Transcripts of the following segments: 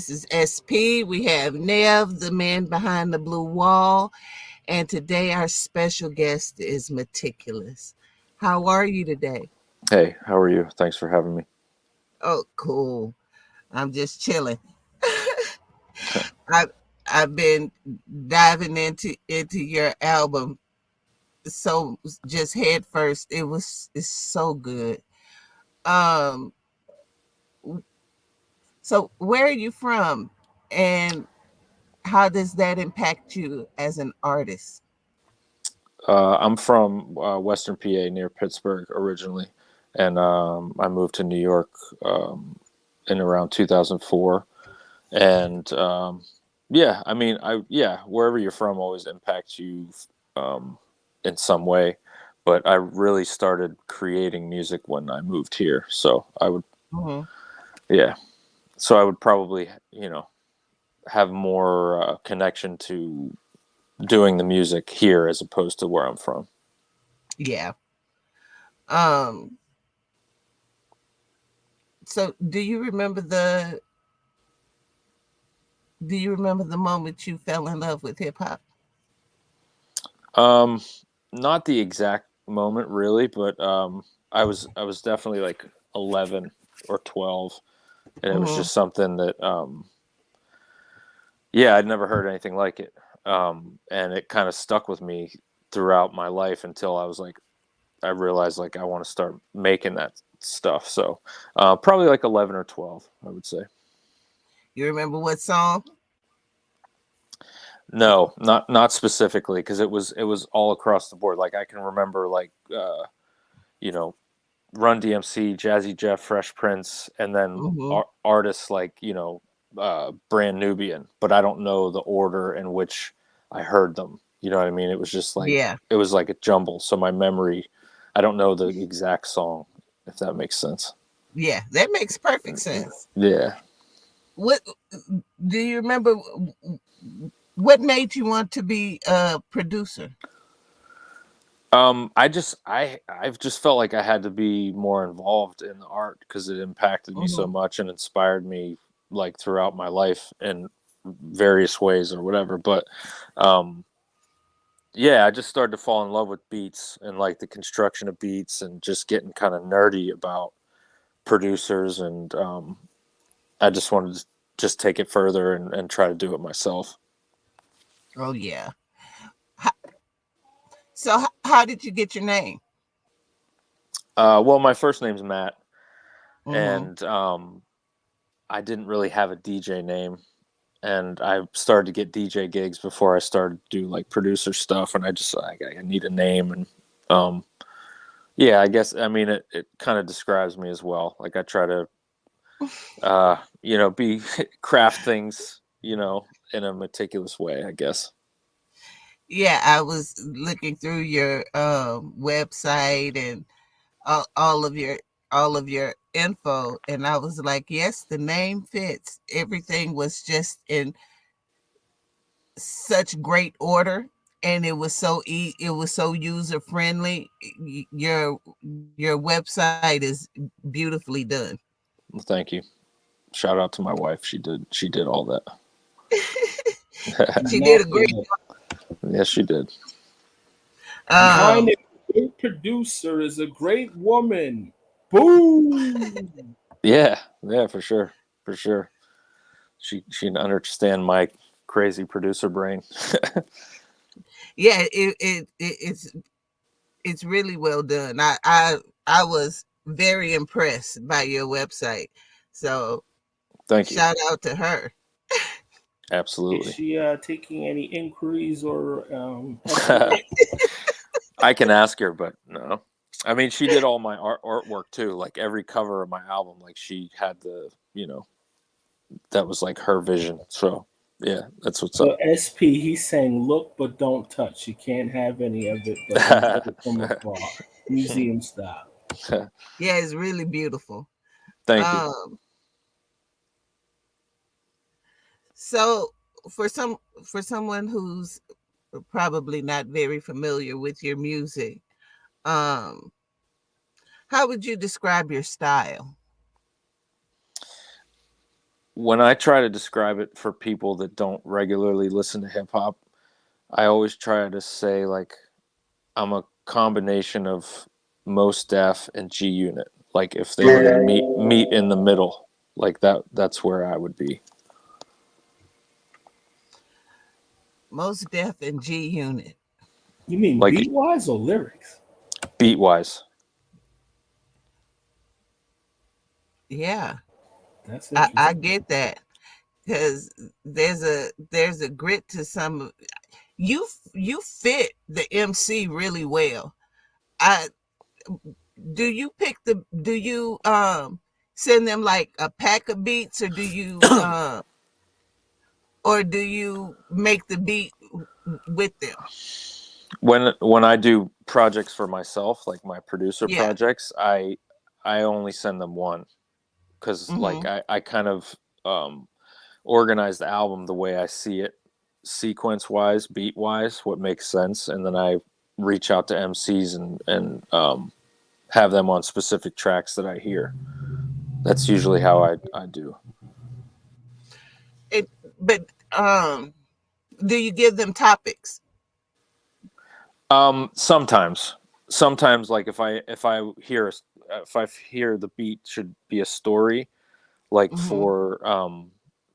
This is SP. We have Nev, the man behind the blue wall. And today our special guest is Maticulous. How are you today? Hey, how are you? Thanks for having me. Oh, cool. I'm just chilling. I I've been diving into your album so just head first. It's so good. Um so where are you from and how does that impact you as an artist? I'm from Western PA near Pittsburgh originally, and I moved to New York in around 2004. And yeah, I mean, wherever you're from always impacts you um, in some way. But I really started creating music when I moved here, so Mhm. yeah, so I would probably, have more connection to doing the music here as opposed to where I'm from. Yeah. Um so do you remember the moment you fell in love with hip hop? Um, Not the exact moment really, but I was definitely like 11 or 12, and it was Mhm. just something that yeah, I'd never heard anything like it. And it kind of stuck with me throughout my life until I realized like I want to start making that stuff. So, probably like 11 or 12, I would say. You remember what song? No, not specifically because it was all across the board. Like I can remember you know Run DMC, Jazzy Jeff, Fresh Prince, and then Mhm. artists like Brand Nubian. But I don't know the order in which I heard them. You know what I mean? It was just like Yeah. it was like a jumble. So my memory, I don't know the exact song, if that makes sense. Yeah, that makes perfect sense. Yeah. What do you remember what made you want to be a producer? I've just felt like I had to be more involved in the art because it impacted me so Mhm. much and inspired me like throughout my life in various ways or whatever. But um, yeah, I just started to fall in love with beats and like the construction of beats and just getting kind of nerdy about producers and I just wanted to just take it further and try to do it myself. Oh yeah. Ho- So how did you get your name? Well, my first name's Matt, Mhm. and I didn't really have a DJ name, and I started to get DJ gigs before I started to do like producer stuff, and I need a name, and um, yeah, I guess I mean it kind of describes me as well. Like I try to be craft things, in a meticulous way, I guess. Yeah, I was looking through your website and all, all of your all of your info, and I was like, yes, the name fits. Everything was just in such great order, and it was so user friendly. Your website is beautifully done. Well, thank you. Shout out to my wife. She did all She did a Not great. bad. yes, she did. Behind Um, a great producer is a great woman. Boom. Yeah, yeah, for sure, for sure. She didn't understand my crazy producer brain. yeah, it's really well done. I was very impressed by your website. So Thank you. shout out to her. Is Absolutely. she taking any inquiries or estimates? I can ask her, but no. I mean, she did all my artwork too. Like every cover of my album, like she had that was like her vision. So yeah, that's what's So up. SP, he's saying, look but don't touch. You can't have any of it, but enjoy it from afar, museum style. Yeah, it's really beautiful. Thank you. Um, so for some for someone who's probably not very familiar with your music, um, how would you describe your style? when I try to describe it for people that don't regularly listen to hip hop, I always try to say like I'm a combination of Mos Def and G Unit. Like if they were to meet in the middle, like that's where I would be. Most Def and G Unit. You mean Like beat wise or lyrics? beat wise. Yeah, That's I interesting. get that because there's a grit to some of you fit the MC really well. I do you send them like a pack of beats or do you make the beat with them? When I do projects for myself, like my producer Yeah. projects, I only send them one because like Mhm. I kind of organize the album the way I see it, sequence wise, beat wise, what makes sense, and then I reach out to MCs and have them on specific tracks that I hear. That's usually how I do. It but do you give them topics? Sometimes, like if I hear the beat should be a story, like Mhm. for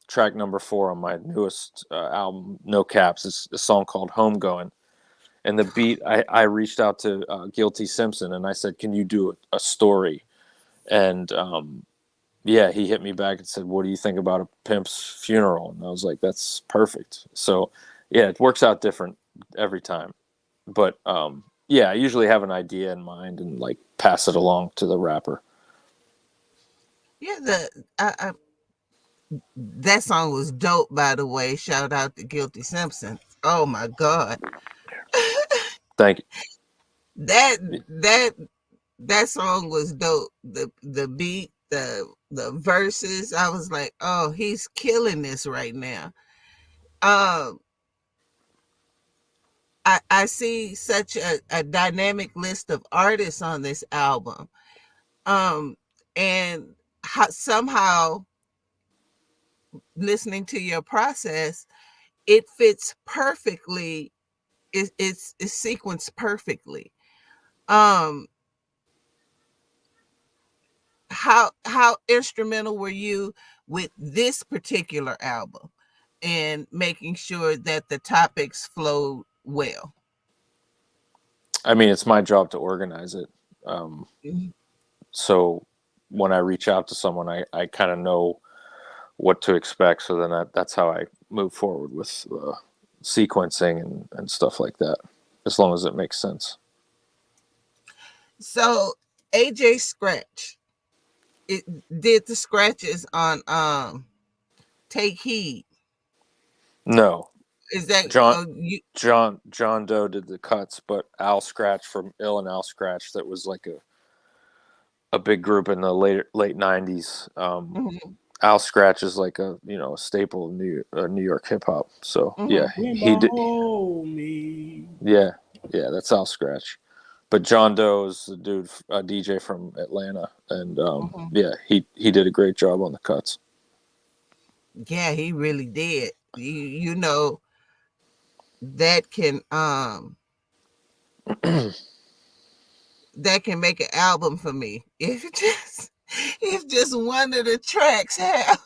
track number 4 on my newest album, No Caps, is a song called Homegoing. And the beat, I reached out to Guilty Simpson and I said, "Can you do a story?" And yeah, he hit me back and said, "What do you think about a pimp's funeral?" And I was like, "That's perfect." So yeah, it works out different every time. But yeah, I usually have an idea in mind and like pass it along to the rapper. Yeah, that song was dope, by the way. Shout out to Guilty Simpson. Oh my God. Thank That you. that that song was dope. The beat, the verses, I was like, oh, he's killing this right now. Um, I see such a dynamic list of artists on this album. Um, and somehow listening to your process, it fits perfectly. It's sequenced perfectly. Um, how instrumental were you with this particular album and making sure that the topics flowed well? I mean, it's my job to organize it. Um, Mhm. so when I reach out to someone, I kind of know what to expect. So then that's how I move forward with sequencing and stuff like that, as long as it makes sense. So AJ Scratch, it did the scratches on Take Heed. No, Is that John you? John Doe did the cuts, but Al Scratch from Ill and Al Scratch, that was like a big group in the late '90s. Mhm, Al Scratch is like a staple of New York hip hop. So yeah, mhm, he did. Hold me. Yeah, yeah, that's Al Scratch. But John Doe is the dude, a DJ from Atlanta, and mhm. yeah, he did a great job on the cuts. Yeah, he really did. You know that can that can make an album for me if just one of the tracks have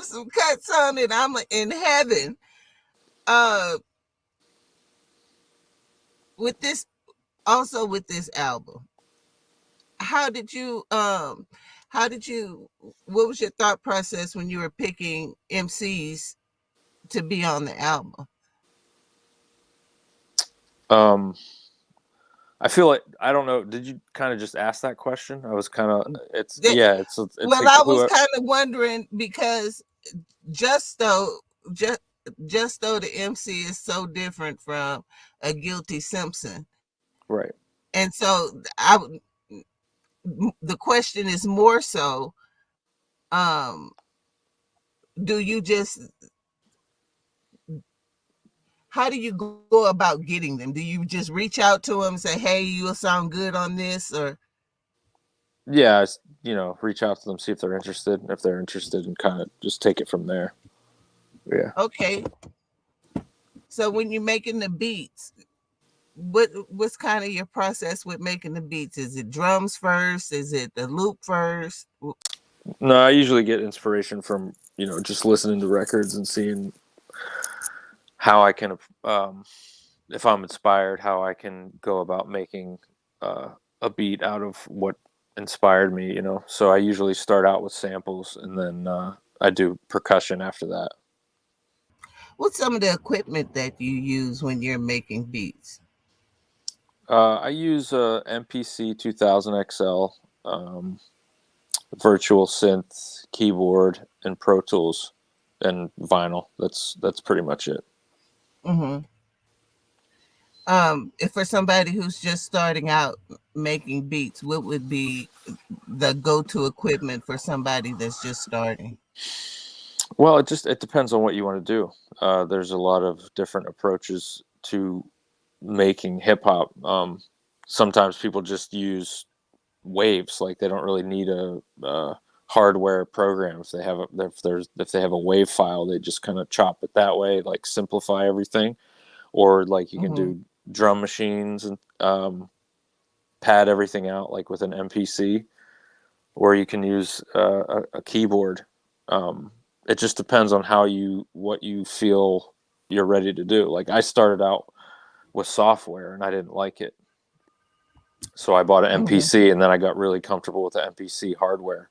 some cuts on it. I'm in heaven. Uh, with this also with this album, how did you how did you what was your thought process when you were picking MCs to be on the album? Um, I feel like I don't know. Did you kind of just ask that question? I was kind of. It's That, yeah. It's well, like I was who. kind of wondering because just though just just though the MC is so different from a Guilty Simpson, Right. and so the question is more so, um, do you just how do you go about getting them? Do you just reach out to them and say, "Hey, you'll sound good on this," or Yeah. reach out to them, see if they're interested. And if they're interested, and kind of just take it from there. Yeah. Okay. So when you're making the beats, what's kind of your process with making the beats? Is it drums first? Is it the loop first? No, I usually get inspiration from just listening to records and seeing how I can, if I'm inspired, how I can go about making uh, a beat out of what inspired me. So I usually start out with samples, and then I do percussion after that. What's some of the equipment that you use when you're making beats? I use MPC 2000 XL, um, virtual synth, keyboard, and Pro Tools, and vinyl. That's pretty much it. Mm-hmm. If for somebody who's just starting out making beats, what would be the go-to equipment for somebody that's just starting? Well, it depends on what you want to do. There's a lot of different approaches to making hip hop. Sometimes people just use waves, like they don't really need a hardware program. If they have if they have a wave file, they just kind of chop it that way, like simplify everything. Or like you can Mm-hmm. do drum machines and pad everything out like with an MPC, or you can use a keyboard. It just depends on what you feel you're ready to do. Like I started out with software and I didn't like it, so I bought an Mm-hmm. MPC, and then I got really comfortable with the MPC hardware,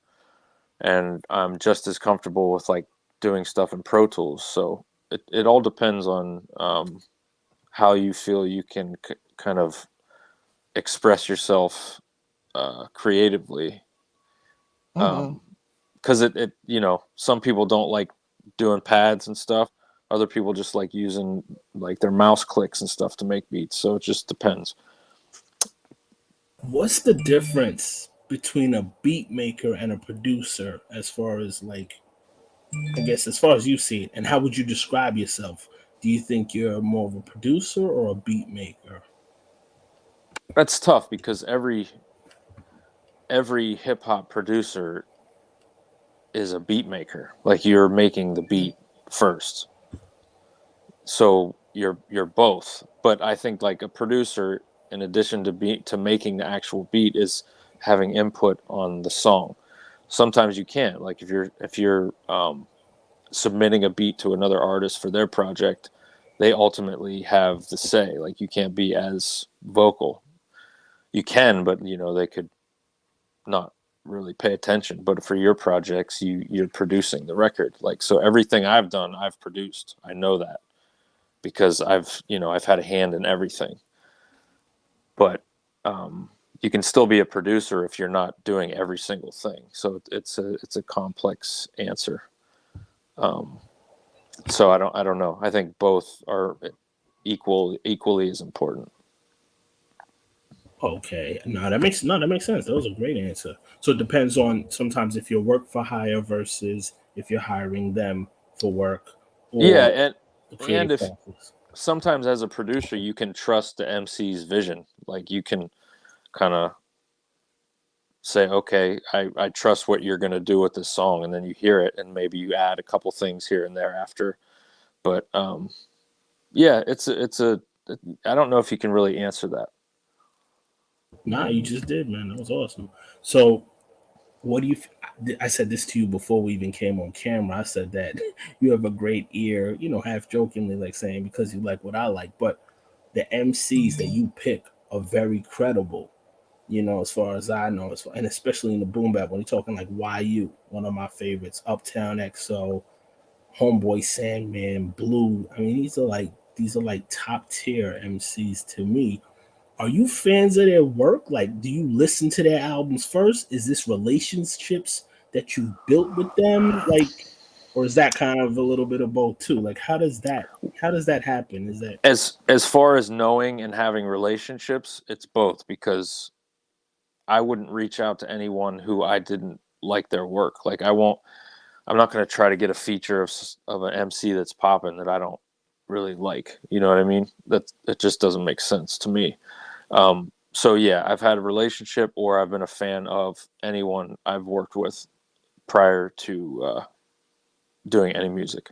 and I'm just as comfortable with like doing stuff in Pro Tools. So it all depends on how you feel you can kind of express yourself creatively. Mm-hmm. Because some people don't like doing pads and stuff. Other people just like using like their mouse clicks and stuff to make beats. So it just depends. What's the difference between a beat maker and a producer as far as like, I guess, as far as you see it, and how would you describe yourself? Do you think you're more of a producer or a beat maker? That's tough because every hip hop producer is a beat maker. Like you're making the beat first. So you're both. But I think like a producer, in addition to making the actual beat, is having input on the song. Sometimes you can't. Like if you're submitting a beat to another artist for their project, they ultimately have the say. Like you can't be as vocal. You can, but they could not really pay attention. But for your projects, you're producing the record. Like so, everything I've done, I've produced. I know that because I've had a hand in everything. But you can still be a producer if you're not doing every single thing. So it's a complex answer. Um, so I don't know. I think both are equally as important. Okay, that makes sense. That was a great answer. So it depends on sometimes if you're work for hire versus if you're hiring them for work Yeah, or the and creative if process. sometimes as a producer you can trust the MC's vision. Like you can kind of say, okay, I trust what you're going to do with this song, and then you hear it, and maybe you add a couple things here and there after. But yeah, it's a I don't know if you can really answer that. Nah, you just did, man. That was awesome. So what do you? I said this to you before we even came on camera. I said that you have a great ear, half jokingly, like saying because you like what I like. But the MCs that you pick are very credible, as far as I know, and especially in the boom bap when you're talking like YU, one of my favorites, Uptown XO, Homeboy Sandman, Blue. I mean, these are like top tier MCs to me. Are you fans of their work? Like, do you listen to their albums first? Is this relationships that you've built with them? Like, or is that kind of a little bit of both too? Like, how does that happen? Is that As far as knowing and having relationships, it's both, because I wouldn't reach out to anyone who I didn't like their work. Like I'm not going to try to get a feature of an MC that's popping that I don't really like. You know what I mean? That it just doesn't make sense to me. So yeah, I've had a relationship, or I've been a fan of anyone I've worked with prior to doing any music.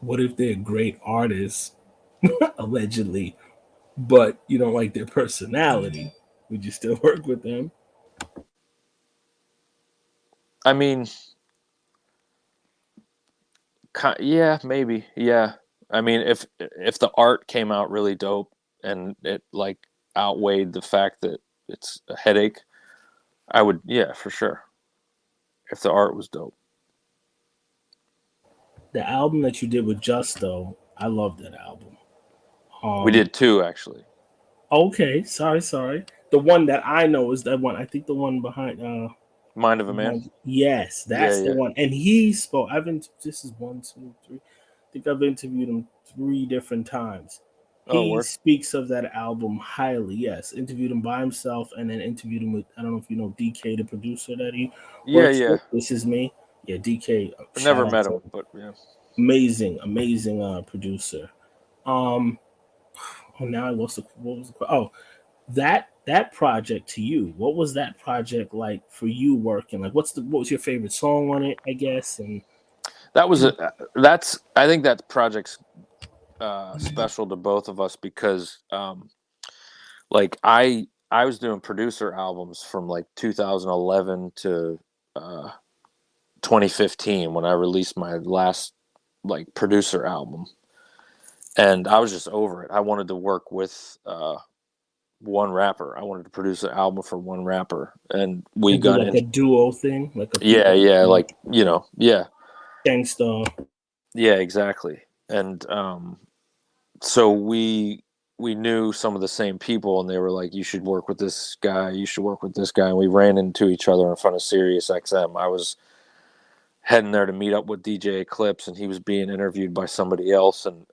What if they're great artists, allegedly, but you don't like their personality? Would you still work with them? I mean, yeah, maybe, yeah. I mean, if the art came out really dope and it like outweighed the fact that it's a headache, I would, yeah, for sure. If the art was dope. The album that you did with Justo, I love that album. We Um, did two actually. okay, sorry. The one that I know is that one. I think the one Mind of a Man. behind. Yes, Yeah, that's the yeah. one. And he spoke. I've been. This is one, two, three. I think I've interviewed him three different times. Oh, He word. speaks of that album highly. Yes, interviewed him by himself, and then interviewed him with. I don't know if you know DK, the producer that he Yeah, works yeah. with. This is me. Yeah, DK. I never Shout out met to him, him. but yeah. Amazing producer. Um, oh, now I lost the. What was the? Oh, that project to you. What was that project like for you working? Like, what was your favorite song on it? I guess, and That was a that's I think that project's special to both of us because like I was doing producer albums from like 2011 to uh 2015 when I released my last like producer album, and I was just over it. I wanted to work with one rapper. I wanted to produce an album for one rapper, and we do got like in. a duo thing, like a Yeah, people yeah, like yeah, gangsta. yeah, exactly. And so we knew some of the same people, and they were like, "You should work with this guy. You should work with this guy." And we ran into each other in front of Sirius XM. I was heading there to meet up with DJ Eclipse, and he was being interviewed by somebody else, and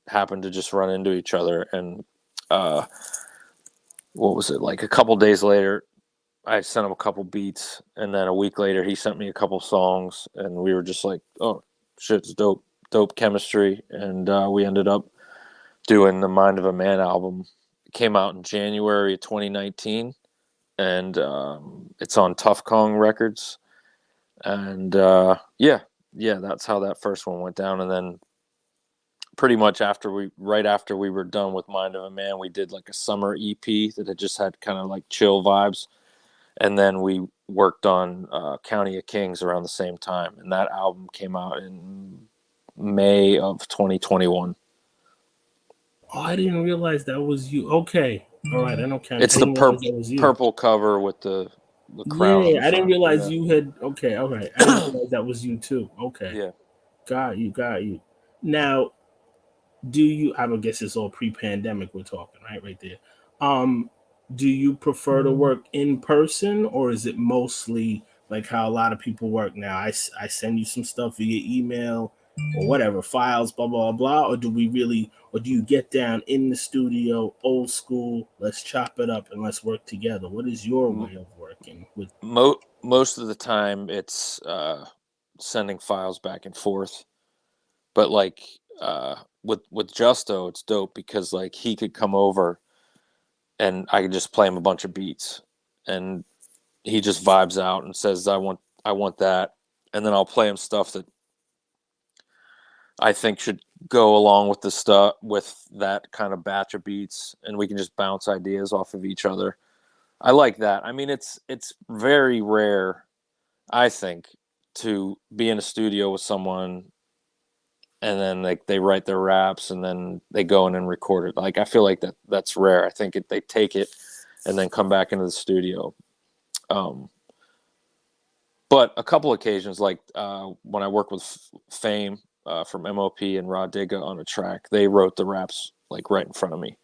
happened to just run into each other. And uh, what was it, like a couple days later? I sent him a couple beats, and then a week later, he sent me a couple songs, and we were just like, "Oh, shit's dope chemistry," and we ended up doing the Mind of a Man album. It came out in January of 2019, and it's on Tough Kong Records. And yeah, that's how that first one went down. And then pretty much right after we were done with Mind of a Man, we did like a summer EP that had just had kind of like chill vibes. And then we worked on County of Kings around the same time, and that album came out in May of 2021. Oh, I didn't realize that was you. Okay, all right. I know County. I It's the didn't realize that was you. purple cover with the crown on the Yeah, I didn't front. realize Yeah, you had. Okay, all right. I didn't realize that was you too. Okay, yeah. got you. Now, do you? I would guess it's all pre-pandemic. We're talking right there. Um, do you prefer to work in person, or is it mostly like how a lot of people work now? I send you some stuff via email or whatever files, blah blah blah. Or do we really, or do you get down in the studio, old school? Let's chop it up and let's work together. What is your M- way of working with? Most of the time, it's sending files back and forth. But like with Justo, it's dope because like he could come over and I could just play him a bunch of beats, and he just vibes out and says, I want that," and then I'll play him stuff that I think should go along with the stuff with that kind of batch of beats, and we can just bounce ideas off of each other. I like that. I mean, it's very rare, I think, to be in a studio with someone and then like they write their raps and then they go in and record it. Like I feel like that's rare. I think they take it and then come back into the studio. Um, but a couple occasions, like when I work with Fame from MOP and Raw Digga on a track, they wrote the raps like right in front of me,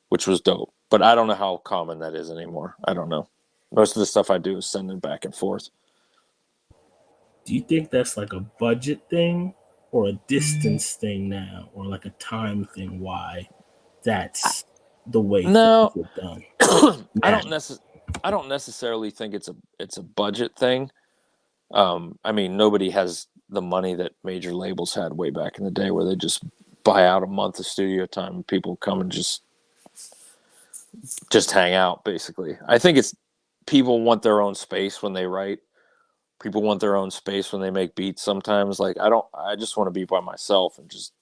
which was dope. But I don't know how common that is anymore. I don't know. Most of the stuff I do is sending back and forth. Do you think that's like a budget thing or a distance thing now, or like a time thing? Why that's the way things No, get done I now? don't necessarily think it's a budget thing. I mean, nobody has the money that major labels had way back in the day, where they just buy out a month of studio time and people come and just just hang out. Basically, I think it's people want their own space when they write. People want their own space when they make beats. Sometimes, like I just want to be by myself and just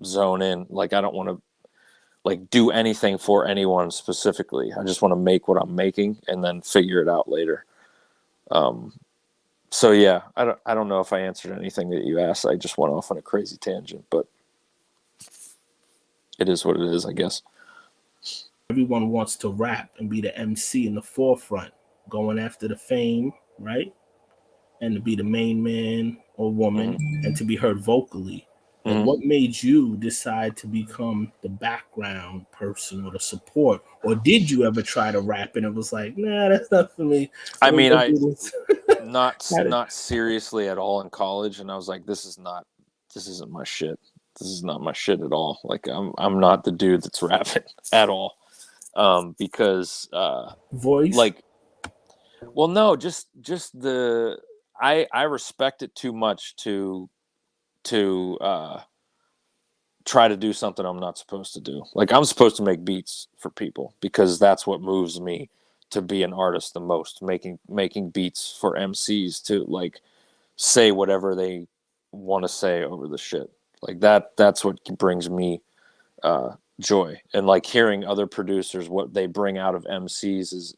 zone in. Like I don't want to like do anything for anyone specifically. I just want to make what I'm making and then figure it out later. Um, so yeah, I don't know if I answered anything that you asked. I just went off on a crazy tangent, but it is what it is, I guess. Everyone wants to rap and be the MC in the forefront, going after the fame, right? And to be the main man or woman and to be heard vocally. But Mm-hmm. what made you decide to become the background person or the support? Or did you ever try to rap and it was like, nah, that's not for me. I mean, Let me go do this. not seriously at all in college, and I was like, this isn't my shit. This is not my shit at all. Like I'm not the dude that's rapping at all. Because Voice? like, well, no, just the I respect it too much to try to do something I'm not supposed to do. Like I'm supposed to make beats for people because that's what moves me to be an artist the most, making beats for MCs to like say whatever they want to say over the shit. Like that's what brings me joy. And like hearing other producers what they bring out of MCs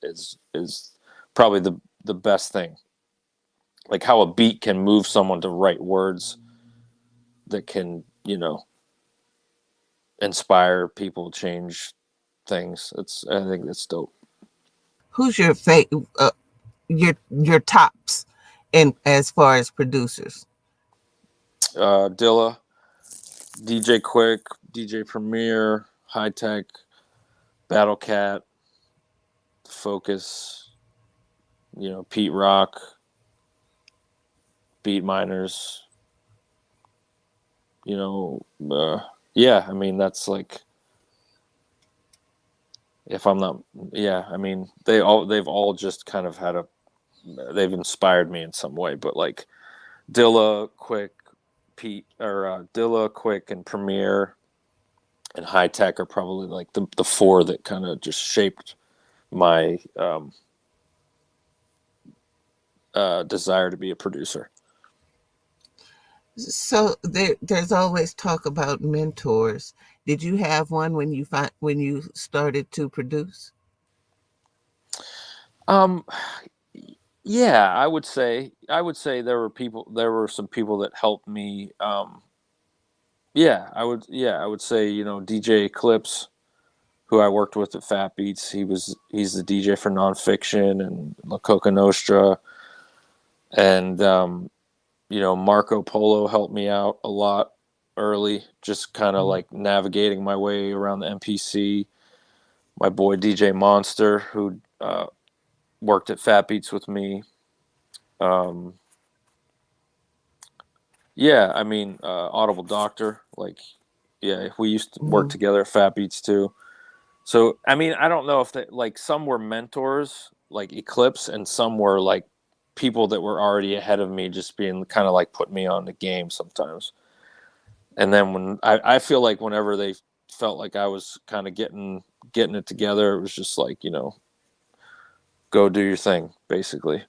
is probably the best thing. Like how a beat can move someone to write words that can, inspire people, change things. I think that's dope. Who's your tops in as far as producers? Dilla, DJ Quick, DJ Premier, High Tech, Battle Cat, Focus, Pete Rock, Beat Miners, yeah, I mean, that's like, if I'm not, yeah, I mean, they've all just kind of they've inspired me in some way, but like Dilla, Quick, Dilla, Quick, and Premiere and High Tech are probably like the four that kind of just shaped my desire to be a producer. So there's always talk about mentors. Did you have one when you started to produce? Um, yeah, there were some people that helped me. I would say, DJ Eclipse, who I worked with at Fat Beats. He's the DJ for Nonfiction and La Coca Nostra, and Marco Polo helped me out a lot early, just kind of like navigating my way around the MPC. My boy DJ Monster, who worked at Fat Beats with me. Um, yeah, I mean, Audible Doctor, like, yeah, we used to work Mm-hmm. together at Fat Beats too. So, I mean, I don't know if like some were mentors, like Eclipse, and some were like people that were already ahead of me, just being kind of like putting me on the game sometimes. And then when I feel like whenever they felt like I was kind of getting it together, it was just like, go do your thing, basically.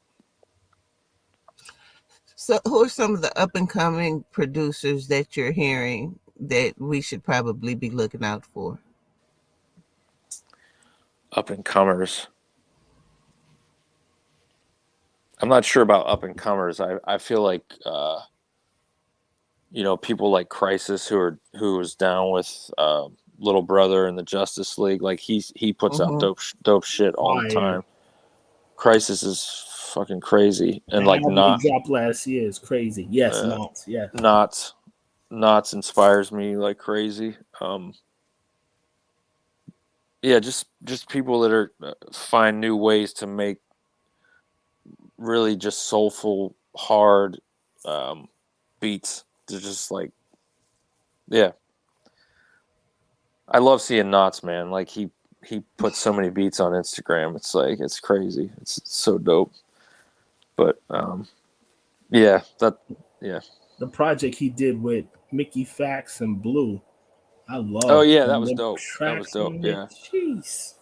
So who are some of the up and coming producers that you're hearing that we should probably be looking out for? Up and comers. I'm not sure about up and comers. I feel like people like Crisis, who was down with Little Brother and the Justice League. Like he puts out Mm-hmm. dope shit all the Fire. time. Crisis is fucking crazy, The and like album he not dropped last year is crazy. Yes, not. Yeah. Knots inspires me like crazy. Yeah, just people that are find new ways to make really just soulful, hard beats. They're just like, yeah. I love seeing Knots, man. Like he puts so many beats on Instagram. It's like it's crazy. It's so dope. But yeah, yeah. The project he did with Mickey Fax and Blue. I Oh love yeah, that was the dope. That was tracks dope. on it. Yeah. Jeez.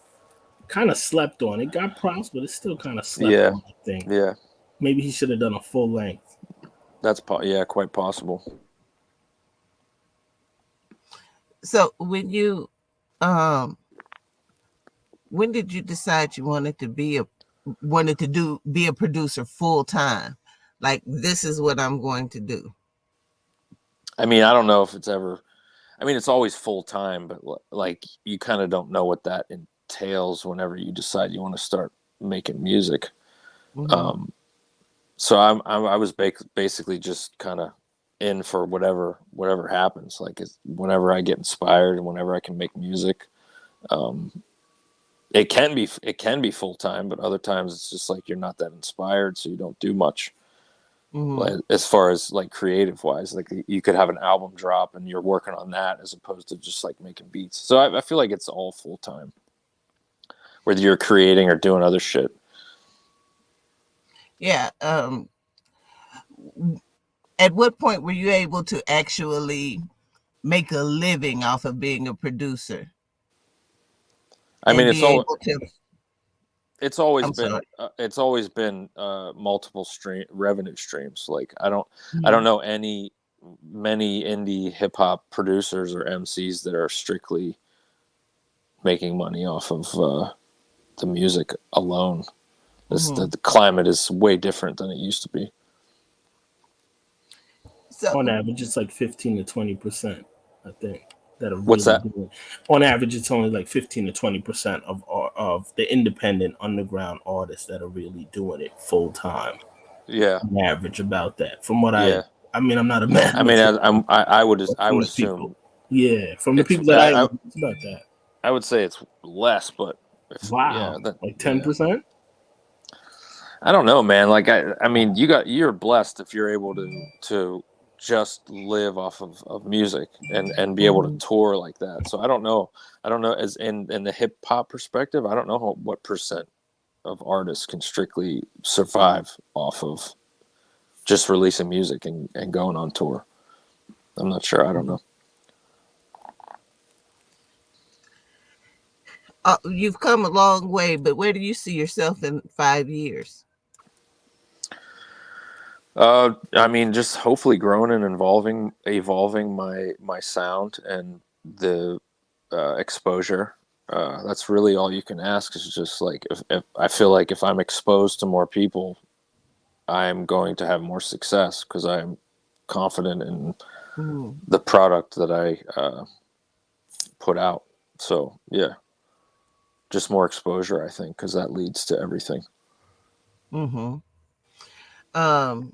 kind of slept on. It got props, but it's still kind of slept Yeah, on, I think. yeah, Maybe he should have done a full length. yeah, quite possible. So um when did you decide you wanted to do be a producer full time? Like, this is what I'm going to do. I mean, I don't know if it's ever. I mean, it's always full time, but like you kind of don't know what that entails whenever you decide you want to start making music. Mm-hmm. Um, so I was basically just kind of in for whatever happens. Like whenever I get inspired and whenever I can make music, um, it can be full time, but other times it's just like you're not that inspired, so you don't do much. Mm-hmm. Like, as far as like creative wise, like you could have an album drop and you're working on that as opposed to just like making beats. So I feel like it's all full time, whether you're creating or doing other shit. Yeah. At what point were you able to actually make a living off of being a producer I mean, and be able to? it's always I'm sorry. been multiple stream revenue streams. Like I don't Mhm. know many indie hip hop producers or MCs that are strictly making money off of the music alone. Mhm. The climate is way different than it used to be. On So, average, it's like 15 to 20%, I think, that are What's really that? doing. On average, it's only like 15 to 20% of the independent underground artists that are really doing it full time. Yeah, On average, about that. From what yeah. I mean, I'm not a I mean, mathematician, but I from would the people, assume yeah, from the it's people that I know, it's about that. I would say it's less, but if Wow, yeah, that like ten yeah. percent. I don't know, man. Like I mean, you're blessed if you're able to just live off of music and be able to mhm. tour like that. So I don't know as in the hip hop perspective, I don't know what percent of artists can strictly survive off of just releasing music and going on tour. I'm not sure. I don't know. You've come a long way, but where do you see yourself in 5 years? I mean, just hopefully growing and evolving my sound and the exposure. That's really all you can ask. Is just like if I feel like if I'm exposed to more people, I'm going to have more success because I'm confident in Mm-hmm. the product that I put out. So yeah, just more exposure, I think, because that leads to everything. Mm-hmm. Um,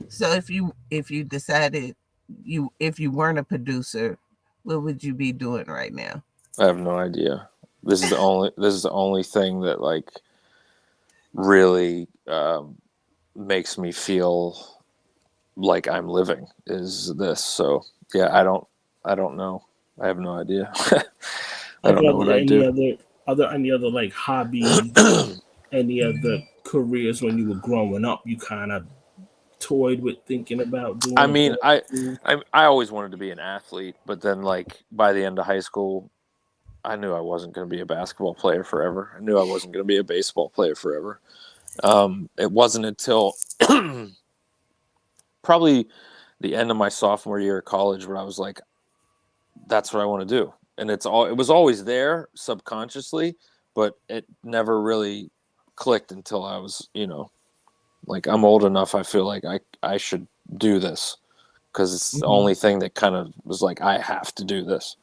so if you decided if you weren't a producer, what would you be doing right now? I have no idea. This is the only thing that like really makes me feel like I'm living is this. So yeah, I don't know. I have no idea. I Like, don't know are what there I'd do. any other like hobbies, any other careers when you were growing up? You kind of toyed with thinking about I doing mean, before school. I always wanted to be an athlete, but then like by the end of high school, I knew I wasn't going to be a basketball player forever. I knew I wasn't going to be a baseball player forever. It wasn't until probably the end of my sophomore year of college where I was like, that's what I want to do. And it was always there subconsciously, but it never really clicked until I was, like I'm old enough. I feel like I should do this because it's the Mm-hmm. only thing that kind of was like, I have to do this.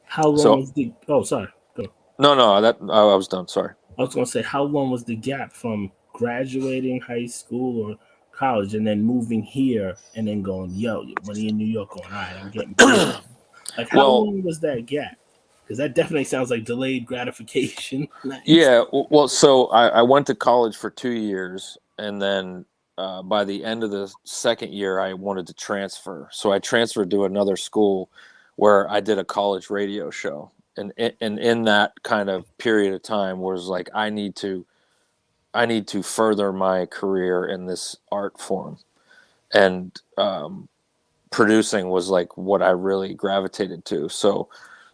How long So was the? Oh, sorry. Go. no, I was done. Sorry. I was gonna say, how long was the gap from graduating high school or college and then moving here and then going, yo, when you're in New York, going, all right, I'm getting paid. Like, how Well, long was that gap? Because that definitely sounds like delayed gratification. Nice. yeah. Well, so I went to college for 2 years, and then by the end of the second year, I wanted to transfer. So I transferred to another school where I did a college radio show, and in that kind of period of time, was like I need to further my career in this art form, and producing was like what I really gravitated to. So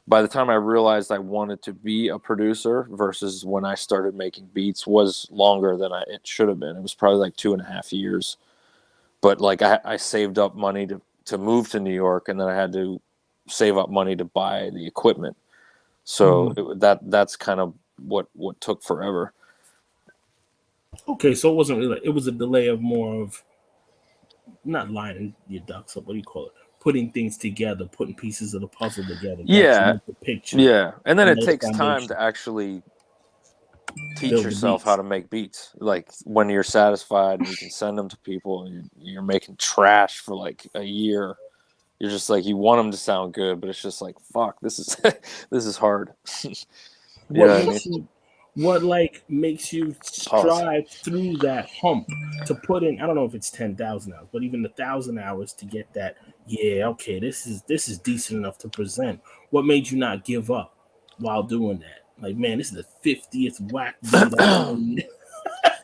by the time I realized I wanted to be a producer versus when I started making beats was longer than it should have been. It was probably like 2.5 years. But like I saved up money to move to New York, and then I had to save up money to buy the equipment. So that's kind of what took forever. Okay, so it wasn't really. It was a delay of more of not lining your ducks up. What do you call it? Putting things together, putting pieces of the puzzle together. Got you Yeah, with the picture yeah, and then and it those takes time foundations. to actually teach Build the yourself how beats. to make beats. Like when you're satisfied and you can send them to people, and you're making trash for like a year. You're just like you want them to sound good, but it's just like fuck. This is this is hard. You What know what I mean? makes you? What like makes you Pause. strive through that hump to put in? I don't know if it's 10,000 hours, but even 1,000 hours to get that. Yeah, okay, this is decent enough to present. What made you not give up while doing that? Like, man, this is the 50th whack beat I made.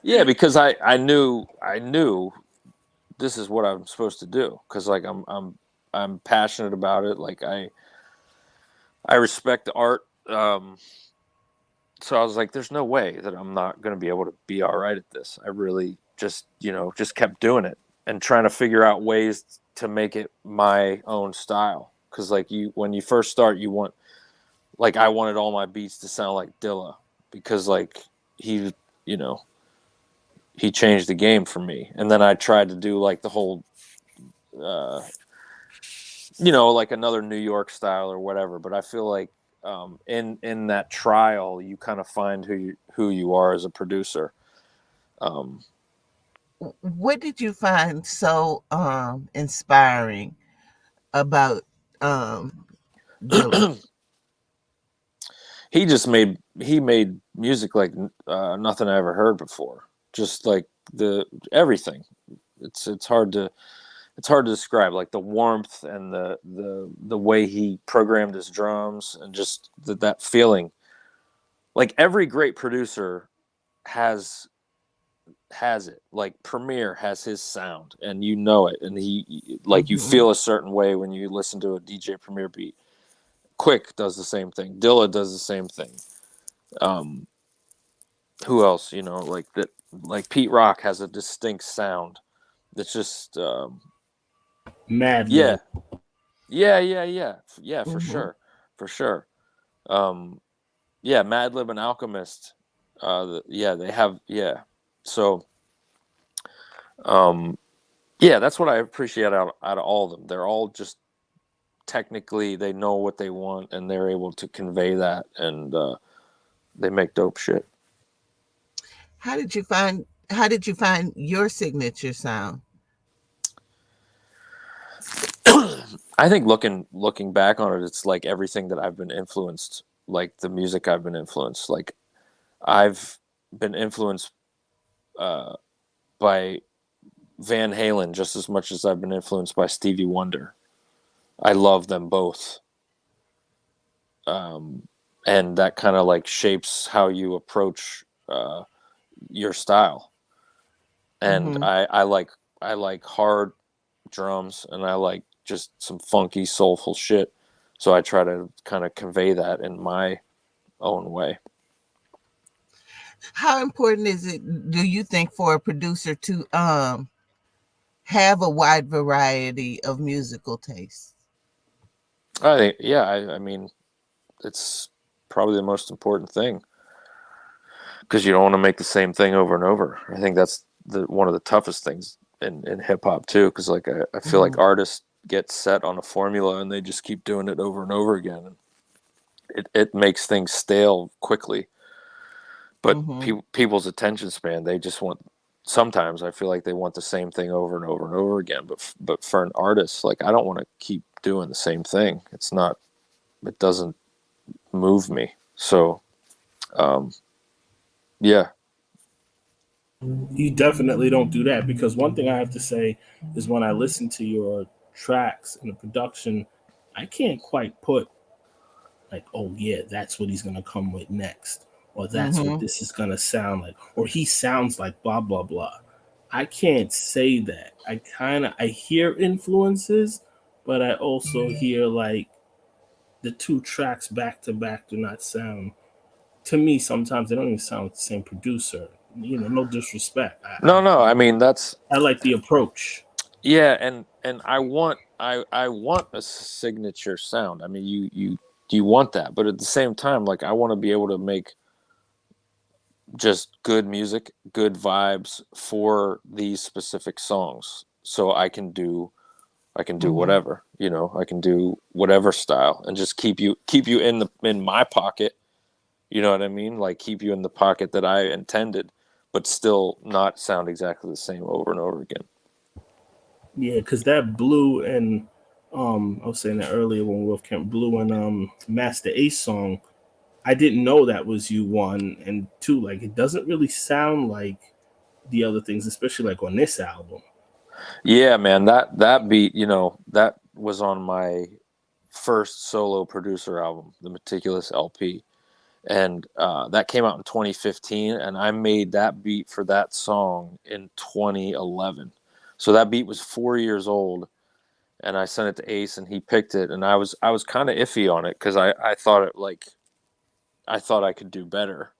Yeah, because I knew this is what I'm supposed to do because like I'm passionate about it. Like I respect the art. So I was like, there's no way that I'm not going to be able to be all right at this. I really just kept doing it and trying to figure out ways to make it my own style. Cause like when you first start, like I wanted all my beats to sound like Dilla because like he, you know, he changed the game for me. And then I tried to do like the whole, uh, like another New York style or whatever. But I feel like in that trial, you kind of find who you are as a producer. Um, What did you find so inspiring about Dilla? he made music like nothing I ever heard before. Just like the everything. It's hard to describe, like the warmth and the way he programmed his drums and just that feeling. Like every great producer has has it. Like Premier has his sound and you know it, and he like you Hmm. feel a certain way when you listen to a DJ Premier beat. Quick does the same thing. Dilla does the same thing. Um, who else? Like that. Like Pete Rock has a distinct sound. That's just Mad yeah, Lib. yeah, for Hmm. sure, for sure. Um, yeah, Madlib and Alchemist. Yeah, they have So um, yeah, that's what I appreciate out of all of them. They're all just technically they know what they want and they're able to convey that, and they make dope shit. How did you find your signature sound? I think looking back on it, it's like everything that I've been influenced, like the music I've been influenced. Like I've been influenced uh, by Van Halen just as much as I've been influenced by Stevie Wonder. I love them both, um, and that kind of like shapes how you approach your style. And Hmm. I like hard drums, and I like just some funky, soulful shit. So I try to kind of convey that in my own way. How important is it, do you think, for a producer to have a wide variety of musical tastes? I think, yeah, I mean, it's probably the most important thing because you don't want to make the same thing over and over. I think that's one of the toughest things in hip hop too, because like I feel like Hmm. artists get set on a formula and they just keep doing it over and over again. And it makes things stale quickly. But Hmm. people's attention span, they just want. Sometimes I feel like they want the same thing over and over and over again. But for an artist, like I don't want to keep doing the same thing. It's not. It doesn't move me. So um, yeah. You definitely don't do that because one thing I have to say is when I listen to your tracks and the production, I can't quite put like, oh yeah, that's what he's gonna come with next, or that's what Hmm. this is gonna sound like, or he sounds like blah blah blah. I can't say that. I hear influences, but I also hear like the two tracks back to back do not sound, to me, sometimes they don't even sound like the same producer. No disrespect. No, I mean that's I like the approach. yeah, and I want a signature sound. I mean, you want that, but at the same time, like I want to be able to make just good music, good vibes for these specific songs. So I can do Mm-hmm. whatever, I can do whatever style and just keep you in my pocket, you know what I mean? Like keep you in the pocket that I intended, but still not sound exactly the same over and over again. Yeah, because that Blue and I was saying that earlier when we were off camp, Blue and Master Ace song, I didn't know that was you, one, and two, like it doesn't really sound like the other things, especially like on this album. Yeah, man, that beat, that was on my first solo producer album, the Maticulous LP, and that came out in 2015, and I made that beat for that song in 2011. So that beat was 4 years old, and I sent it to Ace, and he picked it, and I was kind of iffy on it because I thought I thought I could do better,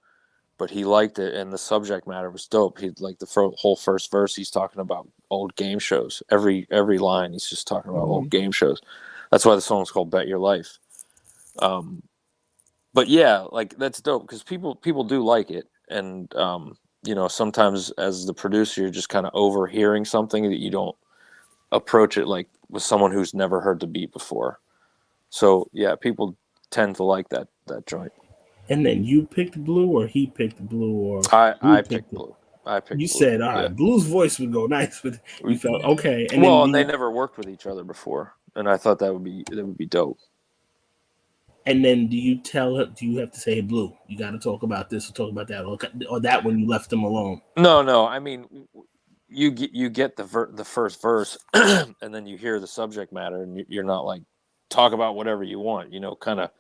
but he liked it, and the subject matter was dope. He like the whole first verse. He's talking about old game shows. Every line, he's just talking about Mm-hmm. old game shows. That's why the song's called "Bet Your Life." Um, but yeah, like that's dope because people do like it, and sometimes as the producer, you're just kind of overhearing something that you don't approach it like with someone who's never heard the beat before. So yeah, people tend to like that joint. And then you picked Blue, or he picked Blue, or Blue I picked picked it. Blue. I You picked Blue. said, all Yeah. right, Blue's voice would go nice, but you felt okay. And then Well, do and they you, never worked with each other before, and I thought that would be dope. do you tell her? Do you have to say, hey, Blue, you got to talk about this or talk about that, or that when you left them alone? No. I mean, you get the first verse, and then you hear the subject matter, and you're not like talk about whatever you want. Kind of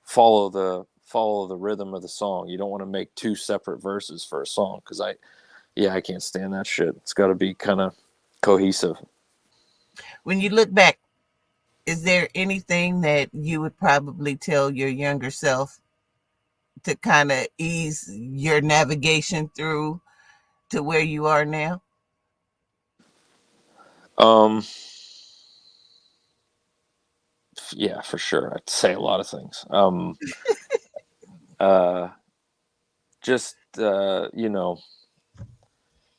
follow the rhythm of the song. You don't want to make two separate verses for a song because I can't stand that shit. It's got to be kind of cohesive. When you look back, is there anything that you would probably tell your younger self to kind of ease your navigation through to where you are now? Um, yeah, for sure. I'd say a lot of things. Uh, just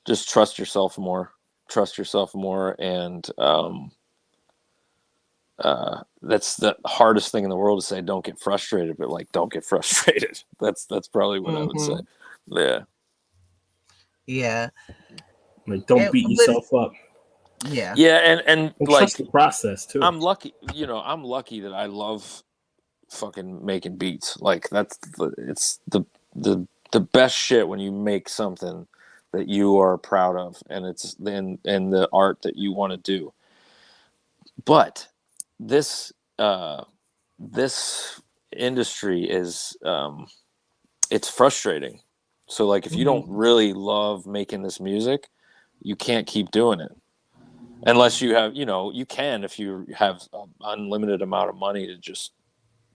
just trust yourself more, and that's the hardest thing in the world to say. Don't get frustrated, but like don't get frustrated. That's probably what I would say. Mm-hmm. Yeah. Yeah. Like, don't beat But yourself up, yeah. Yeah, and and trust like the process too. I'm lucky that I love fucking making beats. Like it's the best shit when you make something that you are proud of, and it's in the art that you want to do. But this this industry is it's frustrating. So like if you don't Mm-hmm. really love making this music, you can't keep doing it unless you have, you can if you have an unlimited amount of money to just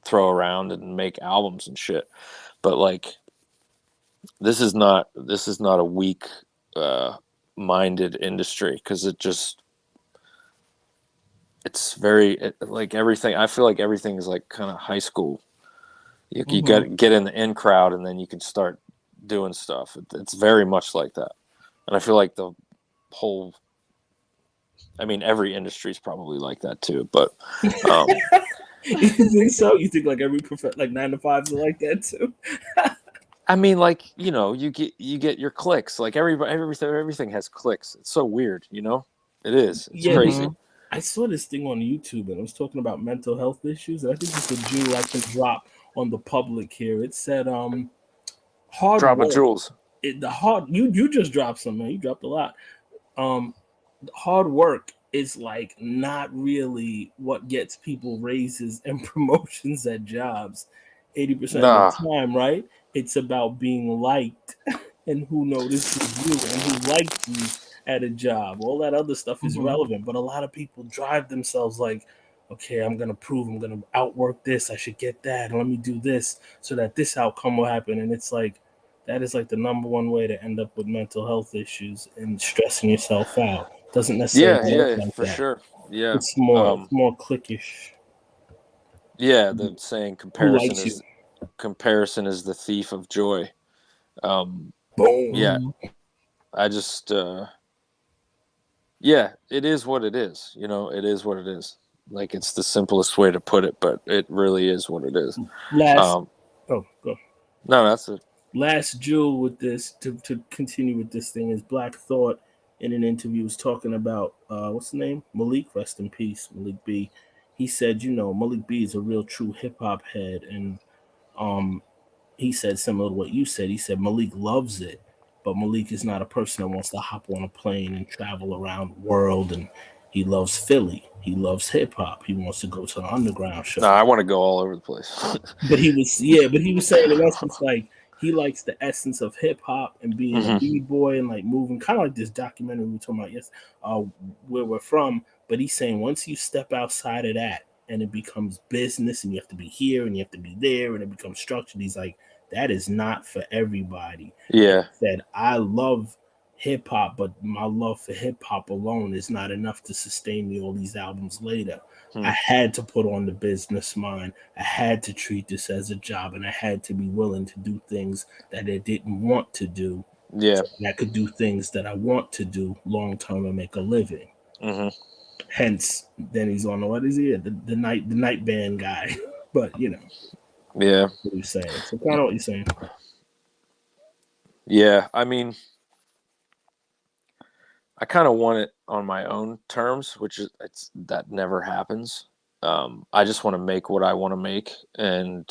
throw around and make albums and shit. But like this is not a weak uh minded industry because it's very like everything. I feel like everything is like kind of high school. You got Mm-hmm. to get in the in crowd and then you can start doing stuff. It's very much like that, and I feel like the whole. I mean, every industry is probably like that too, but um, You think so? You think like every like 9 to 5s are like that too? I mean, like you get your clicks. Like everything has clicks. It's so weird, It is. It's Yeah, crazy. Mm-hmm. I saw this thing on YouTube and it was talking about mental health issues. And I think it's a jewel I can drop on the public here. It said, hard Dropping work. jewels. The hard you just dropped some, man. You dropped a lot. Um, Hard work is like not really what gets people raises and promotions at jobs 80% of the Nah. time, right? It's about being liked and who notices you and who likes you at a job. All that other stuff is Mm-hmm. relevant, but a lot of people drive themselves like, okay, I'm gonna prove, I'm gonna outwork this, I should get that, and let me do this so that this outcome will happen. And it's like that is like the number one way to end up with mental health issues and stressing yourself out. Doesn't necessarily Yeah, work yeah, like for that. sure. Yeah. It's more cliquish. Yeah, the saying Who likes you? comparison is the thief of joy. Um, Boom. yeah, Mhm. I just yeah, it is what it is. You know, it is what it is. Like it's the simplest way to put it, but it really is what it is. Last Um, oh go. no, that's it. Last jewel with this to continue with this thing is Black Thought in an interview was talking about what's the name? Malik, rest in peace, Malik B. He said, you know, Malik B is a real true hip hop head, and um he said similar to what you said. He said Malik loves it, but Malik is not a person that wants to hop on a plane and travel around the world. And he loves Philly. He loves hip hop. He wants to go to the underground No, shows. I want to go all over the place. But he was saying in essence like he likes the essence of hip hop and being a Hmm. b boy and like moving, kind of like this documentary we were talking about uh, where we're from. But he's saying once you step outside of that and it becomes business and you have to be here and you have to be there and it becomes structured, he's like that is not for everybody. And Yeah. he said I love hip hop, but my love for hip hop alone is not enough to sustain me all these albums later. I Hmm. had to put on the business mind. I had to treat this as a job, and I had to be willing to do things that I didn't want to do, Yeah. so that I could do things that I want to do long term and make a living. Hmm. Hence, then he's on what is he? The night band guy. But you know Yeah. what he's saying. So kind of what you're saying. Yeah. I mean, I kind of want it on my own terms, which is that never happens. I just want to make what I want to make, and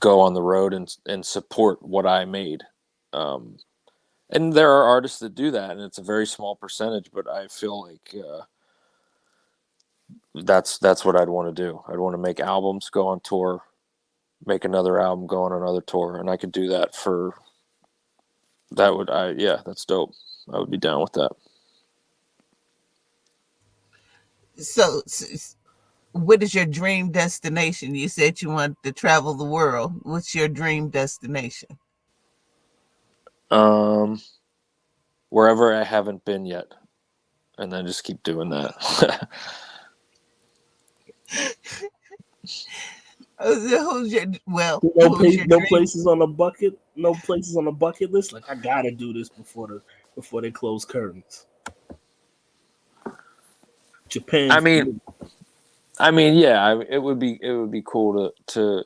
go on the road and support what I made. Um, and there are artists that do that, and it's a very small percentage, but I feel like that's what I'd want to do. I'd want to make albums, go on tour, make another album, go on another tour, and I could do that for that would I yeah, that's dope. I would be down with that. So, what is your dream destination? You said you want to travel the world. What's your dream destination? Um, Wherever I haven't been yet, and then just keep doing that. Who's your No dream? places on the bucket. No places on the bucket list. Like I gotta do this before they close curtains. I Japan. mean, yeah, it would be cool to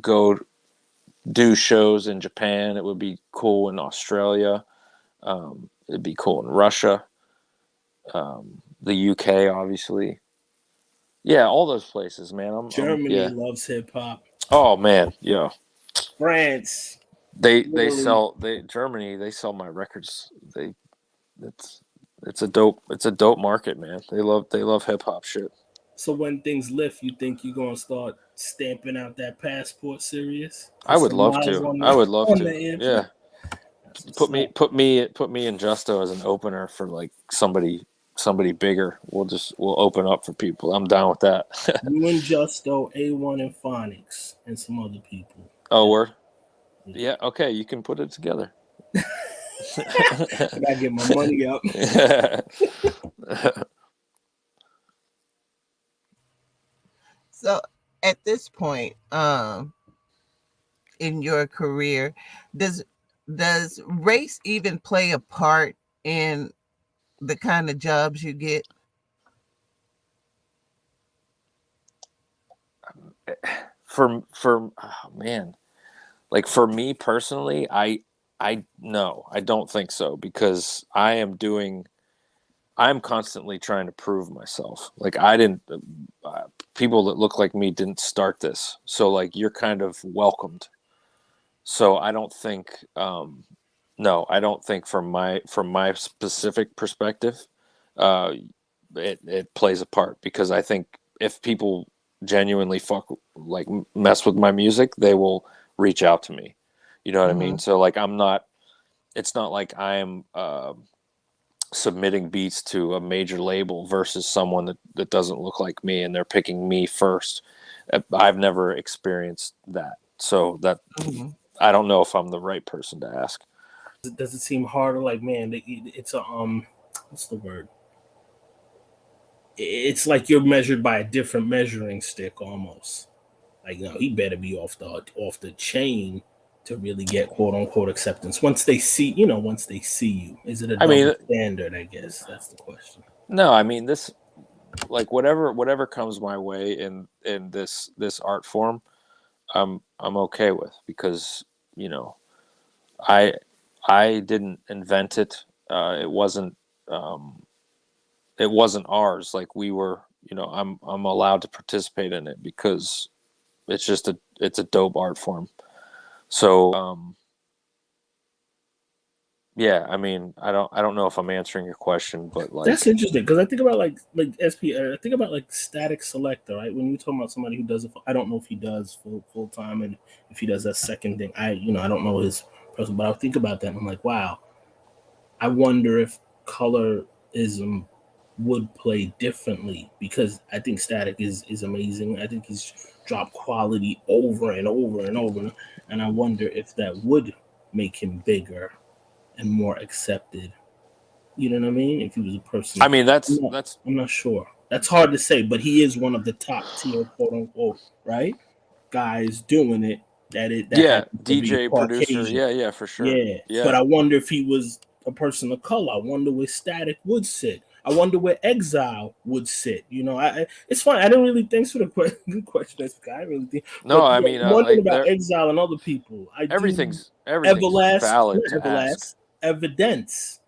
go do shows in Japan. It would be cool in Australia. It'd be cool in Russia, the UK, obviously. Yeah, all those places, man. Germany Yeah. loves hip hop. Oh man, yeah. France, They literally. sell Germany. They sell my records. It's it's a dope market, man. They love hip hop shit. So when things lift, you think you're gonna start stamping out that passport serious? I Put would some love miles to. on I the would love on the to. airplane. Yeah. That's what's Put me up. put me put me and Justo as an opener for like somebody bigger. We'll open up for people. I'm down with that. You and Justo, A1 and Phonics, and some other people. Oh, Yeah, word. yeah. Yeah. Okay, you can put it together. I gotta get my money up. So, at this point, in your career, does does race even play a part in the kind of jobs you get? For oh man, like for me personally, I no, I don't think so because I'm constantly trying to prove myself. Like I didn't people that look like me didn't start this. So like you're kind of welcomed. So I don't think no, I don't think from my specific perspective uh it plays a part because I think if people genuinely mess with my music, they will reach out to me. You know what I mean? Hmm. So like I'm not it's not like I'm submitting beats to a major label versus someone that doesn't look like me and they're picking me first. I've never experienced that. So that Mm-hmm. I don't know if I'm the right person to ask. Does it seem harder? Like, man, it's a what's the word? It's like you're measured by a different measuring stick almost. Like, no, he better be off the chain to really get quote unquote acceptance. Once they see, once they see you, is it a I double mean, standard? I guess that's the question. no, I mean this like whatever comes my way in this art form, I'm okay with because, you know, I I didn't invent it. Um it wasn't ours. Like we were, you know, I'm allowed to participate in it because it's a dope art form. So yeah, I mean, I don't know if I'm answering your question, but That's like interesting because I think about like SP. I think about like Static Selector, right? When you talk about somebody who does it, I don't know if he does full time and if he does that second thing. I don't know his person, but I think about that and I'm like, wow. I wonder if colorism would play differently because I think Static is amazing. I think he's dropped quality over and over and over, and I wonder if that would make him bigger and more accepted. You know what I mean? If he was a person, I mean I'm not, that's I'm not sure. That's hard to say, but he is one of the top tier, quote unquote, right guys doing it. That yeah, happens to be DJ producer. Caucasian. Yeah, yeah, for sure. Yeah, but Yeah. I wonder if he was a person of color. I wonder where Static would sit. I wonder where Exile would sit. It's fine. I didn't really thanks for the good question. I really think, No, but I yeah, mean I'm wondering like about there Exile and other people. I do everything's Everlast, valid not to ask. Everlast, Evidence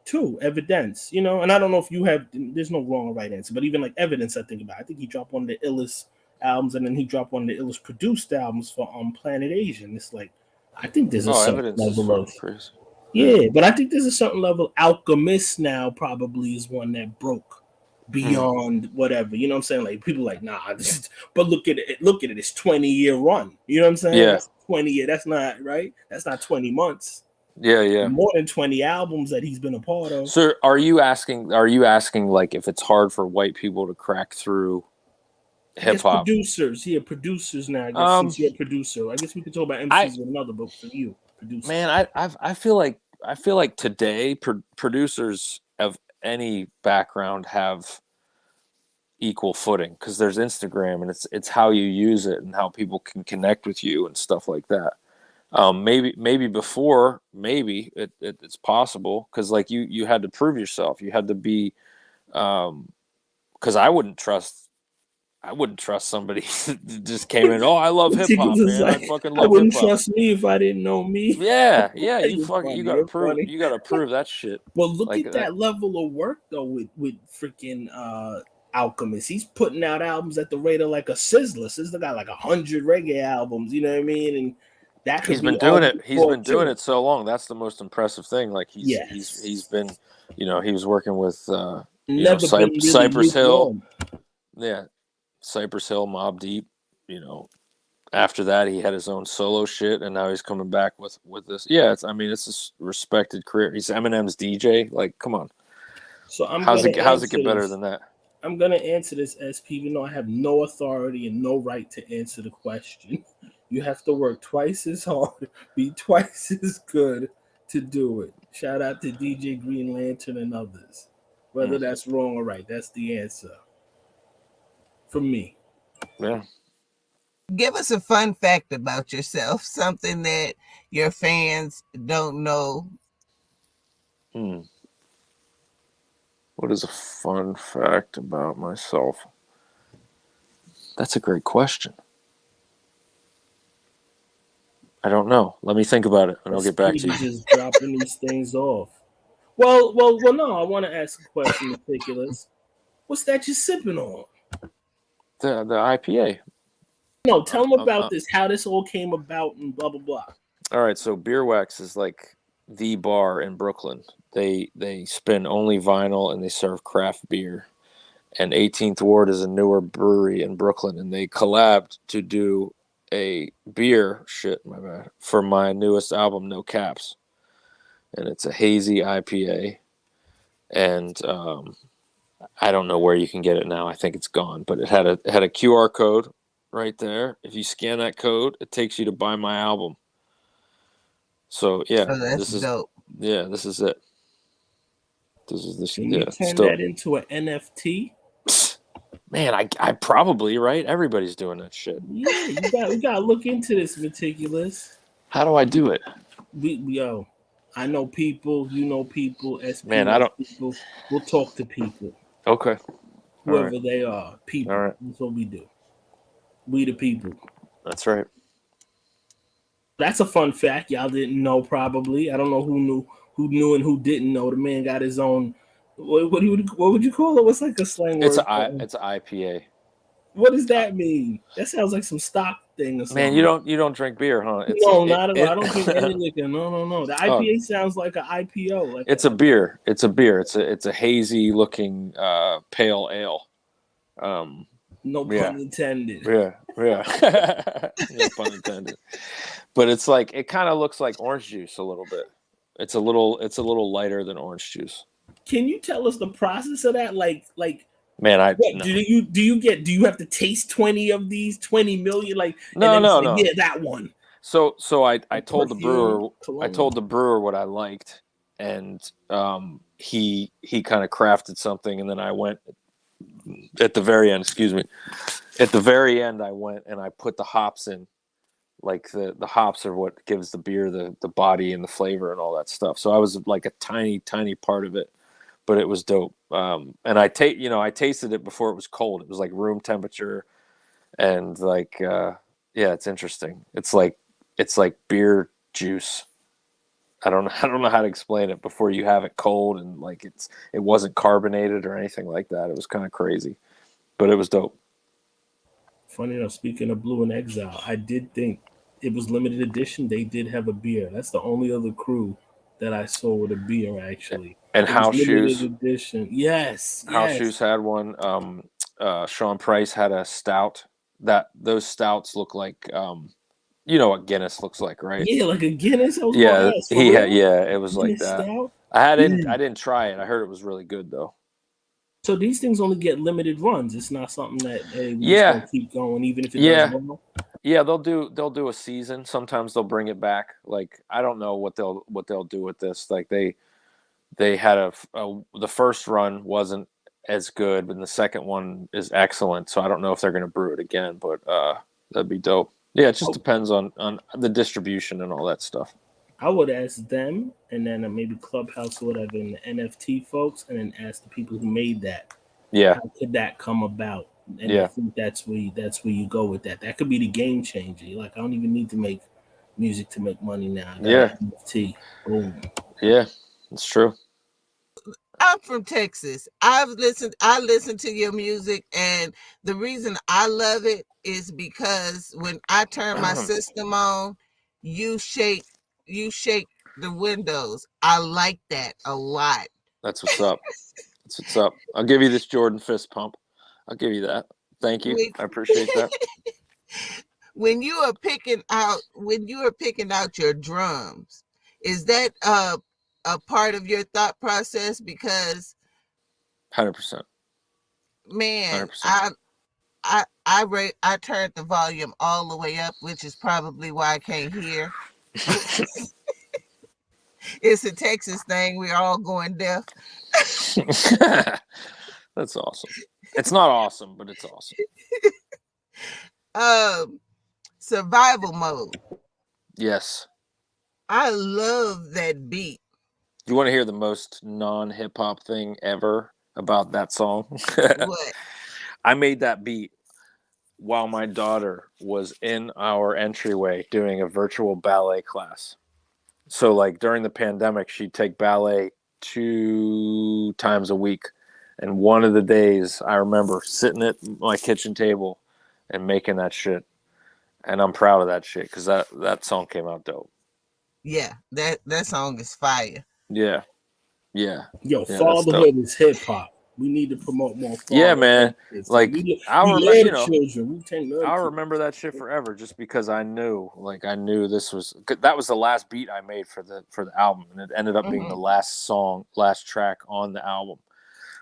too. Evidence, and I don't know if you have. There's no wrong or right answer, but even like Evidence, I think about. I think he dropped one of the illest albums, and then he dropped one of the illest produced albums for Planet Asian. It's like I think there's a Oh, certain evidence is level of fucking crazy. Yeah. yeah, but I think there's a certain level. Alchemist now probably is one that broke Hmm. beyond whatever. You know what I'm saying? Like people like, nah, but look at it. Look at it. It's 20-year run. You know what I'm saying? Yeah. That's 20 year. That's not right. That's not 20 months. Yeah, yeah. More than 20 albums that he's been a part of. So are you asking like if it's hard for white people to crack through I guess hip hop? producers. Yeah, producers now. I guess Um since you're a producer, I guess we could talk about I MCs with another book for you, man, producers. I feel like today producers of any background have equal footing because there's Instagram and it's how you use it and how people can connect with you and stuff like that. Maybe before, it's possible because like you had to prove yourself. You had to be because I wouldn't trust somebody that just came in. Oh, I love hip Tickles hop, is man. I like, fucking I love hip wouldn't hop. trust me if I didn't know me. Yeah, yeah. You're funny. You're funny. You gotta prove that shit. But look Like at that. that level of work though with freaking Alchemist. He's putting out albums at the rate of like a Sizzler. Sizzler got like 100 reggae albums. You know what I mean? And that could He's be been doing it. argued He's for been doing too. it so long. That's the most impressive thing. Like he's Yes, been, you know, he was working with never been really Cypress Hill. lukewarm. Yeah, Cypress Hill, Mob Deep. You know, after that he had his own solo shit, and now he's coming back with this. Yeah, I mean, it's a respected career. He's Eminem's DJ. Like, come on, So I'm gonna how's it answer get better this. than that? I'm gonna answer this, SP, even though I have no authority and no right to answer the question. You have to work twice as hard, be twice as good to do it. Shout out to DJ Green Lantern and others. Hmm. Whether that's wrong or right, that's the answer for me. Yeah. Give us a fun fact about yourself, something that your fans don't know. Hmm. What is a fun fact about myself? That's a great question. I don't know. Let me think about it, and I'll get back SP to be you. just dropping these things off. Well. No, I want to ask a question, meticulous. What's that you're sipping on? The IPA. No, tell them Um, about this, how this all came about, and blah blah blah. all right, so Beer Wax is like the bar in Brooklyn. They spin only vinyl and they serve craft beer. And 18th Ward is a newer brewery in Brooklyn, and they collabed to do a beer shit. My bad, for my newest album, No Caps, and it's a hazy IPA. and I don't know where you can get it now. I think it's gone, but it had a QR code right there. If you scan that code, it takes you to buy my album. So yeah, Oh, that's dope. this is it. This is this. Can you Yeah, turn still, that into an NFT? man. I probably right. Everybody's doing that shit. Yeah, we gotta look into this, meticulous. How do I do it, Yo, I know people, you know people, SP man? I knows don't. people. We'll talk to people, Okay. All right. whoever they are. All People. right. That's what we do. We the people. That's right. That's a fun fact. Y'all didn't know probably. I don't know who knew and who didn't know. The man got his own. What would you call it? What's like a slang word? It's an IPA. What does that mean? That sounds like some stock thing or Man, something. you don't drink beer, huh? No, not at all. I don't drink any liquor. No. The Oh, IPA sounds like an IPO. it's a beer. It's a beer. It's a hazy looking pale ale. No Yeah, pun intended. yeah. No pun intended. But it's like it kind of looks like orange juice a little bit. It's a little lighter than orange juice. Can you tell us the process of that? Man, What no. do you have to taste 20 of these 20 million and No, then no, say, no. yeah, that one. So I Like told the perfume, brewer cologne. what I liked, and he kind of crafted something, and then I went at the very end. Excuse me. At the very end, I went and I put the hops in. Like the hops are what gives the beer the body and the flavor and all that stuff. So I was like a tiny part of it, but it was dope. And I tasted it before it was cold. It was like room temperature, and like yeah, it's interesting. It's like beer juice. I don't know how to explain it before you have it cold, and like it wasn't carbonated or anything like that. It was kind of crazy, but it was dope. Funny enough, speaking of Blue and Exile, I did think it was limited edition. They did have a beer. That's the only other crew that I saw with a beer. Actually, And it was house limited shoes. edition. Yes, House yes. Shoes had one. Sean Price had a stout. Those stouts look like you know what Guinness looks like, right? Yeah, like a Guinness. I was going Yeah, to ask for real. yeah, it was like Guinness that. stout. I didn't try it. I heard it was really good though. So these things only get limited runs. It's not something that hey, we just gonna Yeah, keep going, even if it does yeah, well. yeah. They'll do a season. Sometimes they'll bring it back. Like I don't know what they'll do with this. Like they had the first run wasn't as good, and the second one is excellent. So I don't know if they're going to brew it again, but that'd be dope. Yeah, it just Oh, depends on the distribution and all that stuff. I would ask them, and then maybe Clubhouse or whatever, and the NFT folks, and then ask the people who made that. Yeah, How could that come about? And I yeah, think that's where you go with that. That could be the game changer. You're like, I don't even need to make music to make money now. I got yeah, an NFT. Boom. yeah. It's true. I'm from Texas. I listen to your music, and the reason I love it is because when I turn my system on, you shake you shake the windows. I like that a lot. That's what's up. That's what's up. I'll give you this Jordan fist pump. I'll give you that. Thank you. When, I appreciate that. when you are picking out your drums, is that a part of your thought process? Because 100%. man, 100%. I turned the volume all the way up, which is probably why I can't hear. It's a Texas thing. We're all going deaf. That's awesome. It's not awesome, but it's awesome. Um, Survival mode. Yes. I love that beat. You want to hear the most non-hip hop thing ever about that song? What? I made that beat while my daughter was in our entryway doing a virtual ballet class. So like during the pandemic, she'd take ballet 2 times a week. And one of the days I remember sitting at my kitchen table and making that shit. And I'm proud of that shit because that song came out dope. Yeah, that song is fire. Yeah. Yeah. Yo, Yeah, that's dope. fatherhood is hip hop. We need to promote more Yeah, father man. figures. Like We I'll remember, love the children. We take love I'll kids. remember that shit forever, just because I knew this was that was the last beat I made for the album, and it ended up being the Mhm. last track on the album.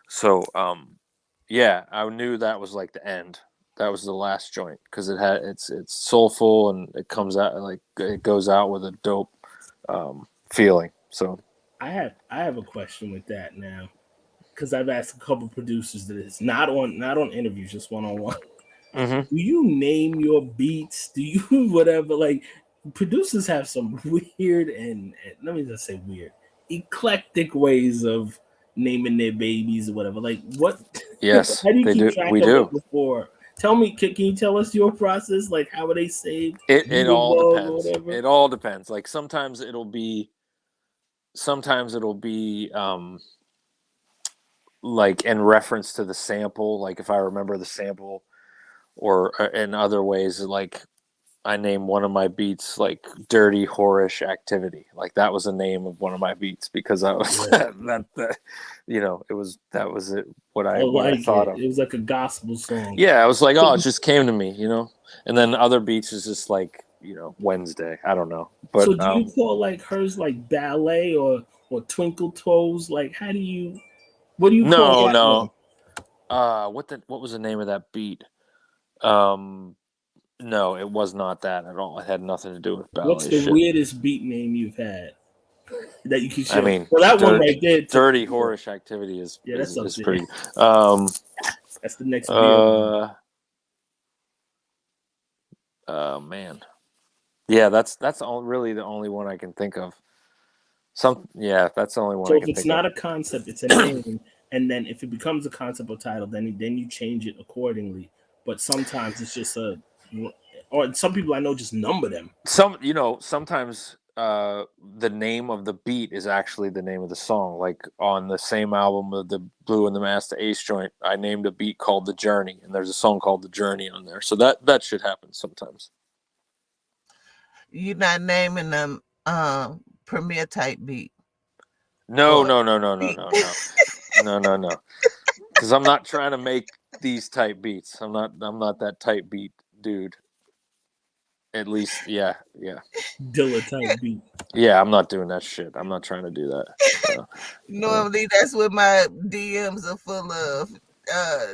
So, yeah, I knew that was like the end. That was the last joint because it's soulful, and it comes out like it goes out with a dope feeling. So, I have a question with that now because I've asked a couple producers this, not on interviews, just one on one. hmm Do you name your beats? Do you whatever? Like producers have some weird and let me just say weird, eclectic ways of naming their babies or whatever. Like what? yes, How do you they keep do. track We of it do. before? Tell me, can you tell us your process? Like how are they saved? It all Google or depends. whatever. It all depends. Like sometimes it'll be like in reference to the sample, like if I remember the sample, or in other ways, like I named one of my beats like "Dirty Whorish Activity." Like that was the name of one of my beats because I was Yeah, that it was that was it I what I like thought it. of. It was like a gospel song. Yeah, I was like, oh, it just came to me, And then other beats is just like Wednesday. I don't know, So but do you call like hers like ballet or twinkle toes? Like how do you what do you call no, that one? no. What was the name of that beat? Um, no, it was not that at all. It had nothing to do with What's ballet the shit. weirdest beat name you've had that you can I share? mean, Well, that one right there took dirty yeah, whorish activity is yeah, is, that's up is there. pretty. Um, That's the next beer. uh, man, yeah, really the only one I can think of. Yeah, that's the only one So I if can it's think of. not a concept, it's a name, and then if it becomes a concept or title, then you change it accordingly. But sometimes it's just or some people I know just number them. Sometimes the name of the beat is actually the name of the song. Like on the same album of the Blue and the Master Ace joint, I named a beat called "The Journey," and there's a song called "The Journey" on there. So that should happen sometimes. You're not naming them premier type beat No, or no, no, no, no, beat. no, no, no, no, no. Because I'm not trying to make these type beats. I'm not that type beat dude. At least, yeah, yeah, Dilla type beat. yeah. I'm not doing that shit. I'm not trying to do that. Uh, Normally, that's what my DMs are full of. Uh,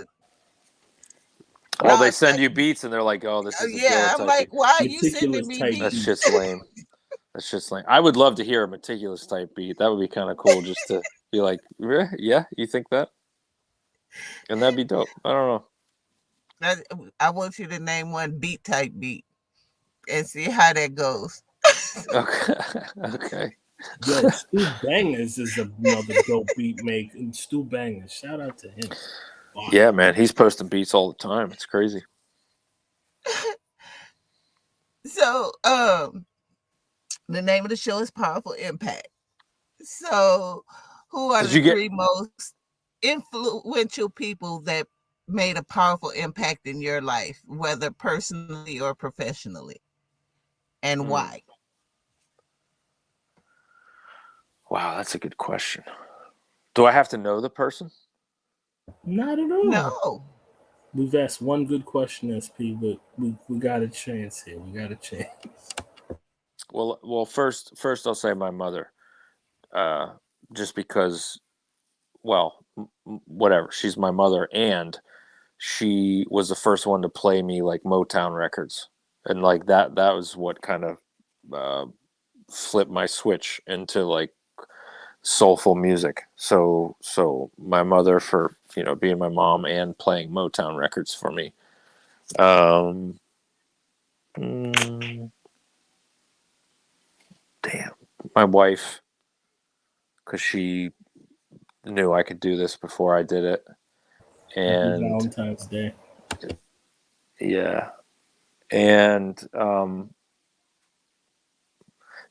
oh, they not send like, you beats and they're like, "Oh, this is a Dilla yeah. I'm type like, beat." why are you sending Meticulous me type That beat. beats? shit's lame. That's just lame. I would love to hear a meticulous type beat. That would be kind of cool, just to be like, yeah, you think that, and that'd be dope. I don't know. I, I want you to name one beat type beat and see how that goes. Okay, okay. Yo, Stu Bangers is another dope beat maker. And Stu Bangers, shout out to him. Yeah, Fire. man, he's posting beats all the time. It's crazy. So, the name of the show is Powerful Impact. So, who are Did the you get? three most influential people that made a powerful impact in your life, whether personally or professionally, and Hmm. why? Wow, that's a good question. Do I have to know the person? Not at all. No. We've asked one good question, SP, but we got a chance here. We got a chance. Well, first I'll say my mother, uh, just because. Well, whatever. She's my mother, and she was the first one to play me like Motown records, and like that was what kind of uh, flipped my switch into like soulful music. So my mother for being my mom and playing Motown records for me. Um, mm, damn, my wife, because she knew I could do this before I did it, Happy and Valentine's Day. yeah, and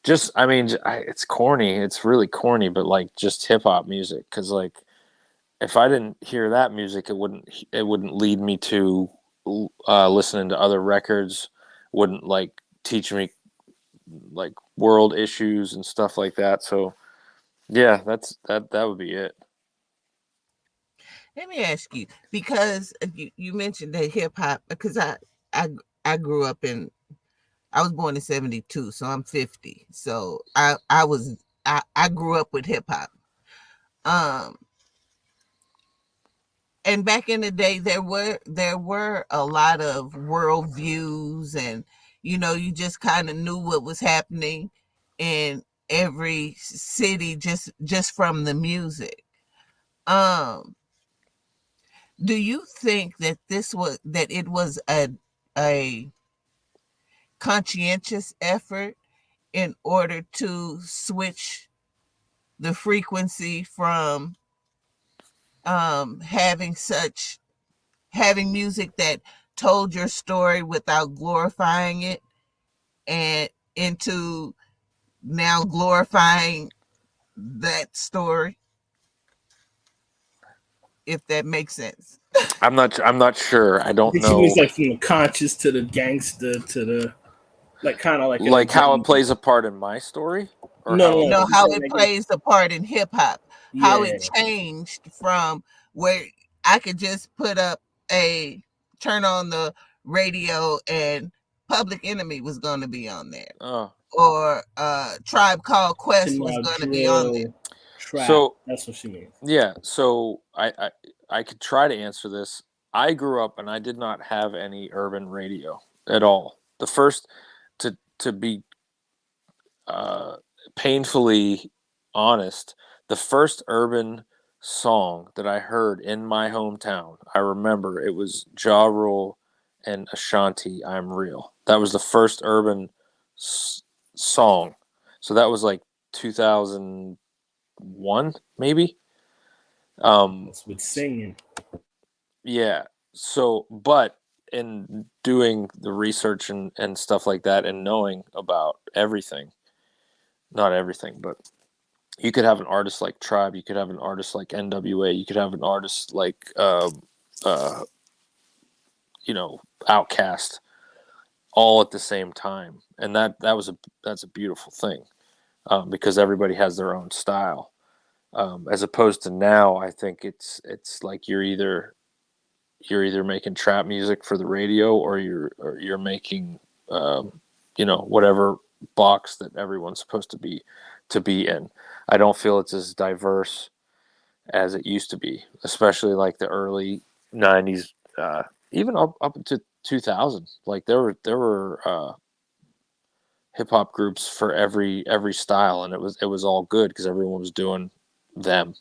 just I mean it's corny, it's really corny, but like just hip hop music, because like if I didn't hear that music, it wouldn't lead me to listening to other records, wouldn't like teach me like world issues and stuff like that. So yeah, that would be it. Let me ask you, because you mentioned that hip hop, because I I grew up in, I was born in 72, so I'm 50. So I grew up with hip hop. Um and back in the day there were a lot of worldviews, and you just kind of knew what was happening in every city just from the music. Um do you think that it was a conscientious effort in order to switch the frequency from having music that told your story without glorifying it, and into now glorifying that story, if that makes sense? I'm not sure. I I don't think she means know like from the conscious to the gangster to the like kind of like in a like how it drum. plays a part in my story or No, how no, it no. No, She's how plays. saying it like it, plays a part in hip hop, how it yeah. changed from where I could just put up a turn on the radio and Public Enemy was going to be on there, Oh, or Tribe Called To Quest was now going to be on there. drill trap. so That's what she means. yeah, so I could try to answer this. I grew up and I did not have any urban radio at all. The first to be uh, painfully honest, the first urban song that I heard in my hometown, I remember it was Ja Rule and Ashanti. I'm Real. That was the first urban s- song. So that was like 2001, maybe. Um, That's with singing. yeah. So, but in doing the research and stuff like that and knowing about everything, not everything, but you could have an artist like Tribe, you could have an artist like NWA, you could have an artist like, uh, Outcast, all at the same time, and that's a beautiful thing, because everybody has their own style. As opposed to now, I think it's like you're either making trap music for the radio or you're making whatever box that everyone's supposed to be in. I don't feel it's as diverse as it used to be, especially like the early '90s, even up to 2000. Like there were hip hop groups for every style, and it was all good because everyone was doing them.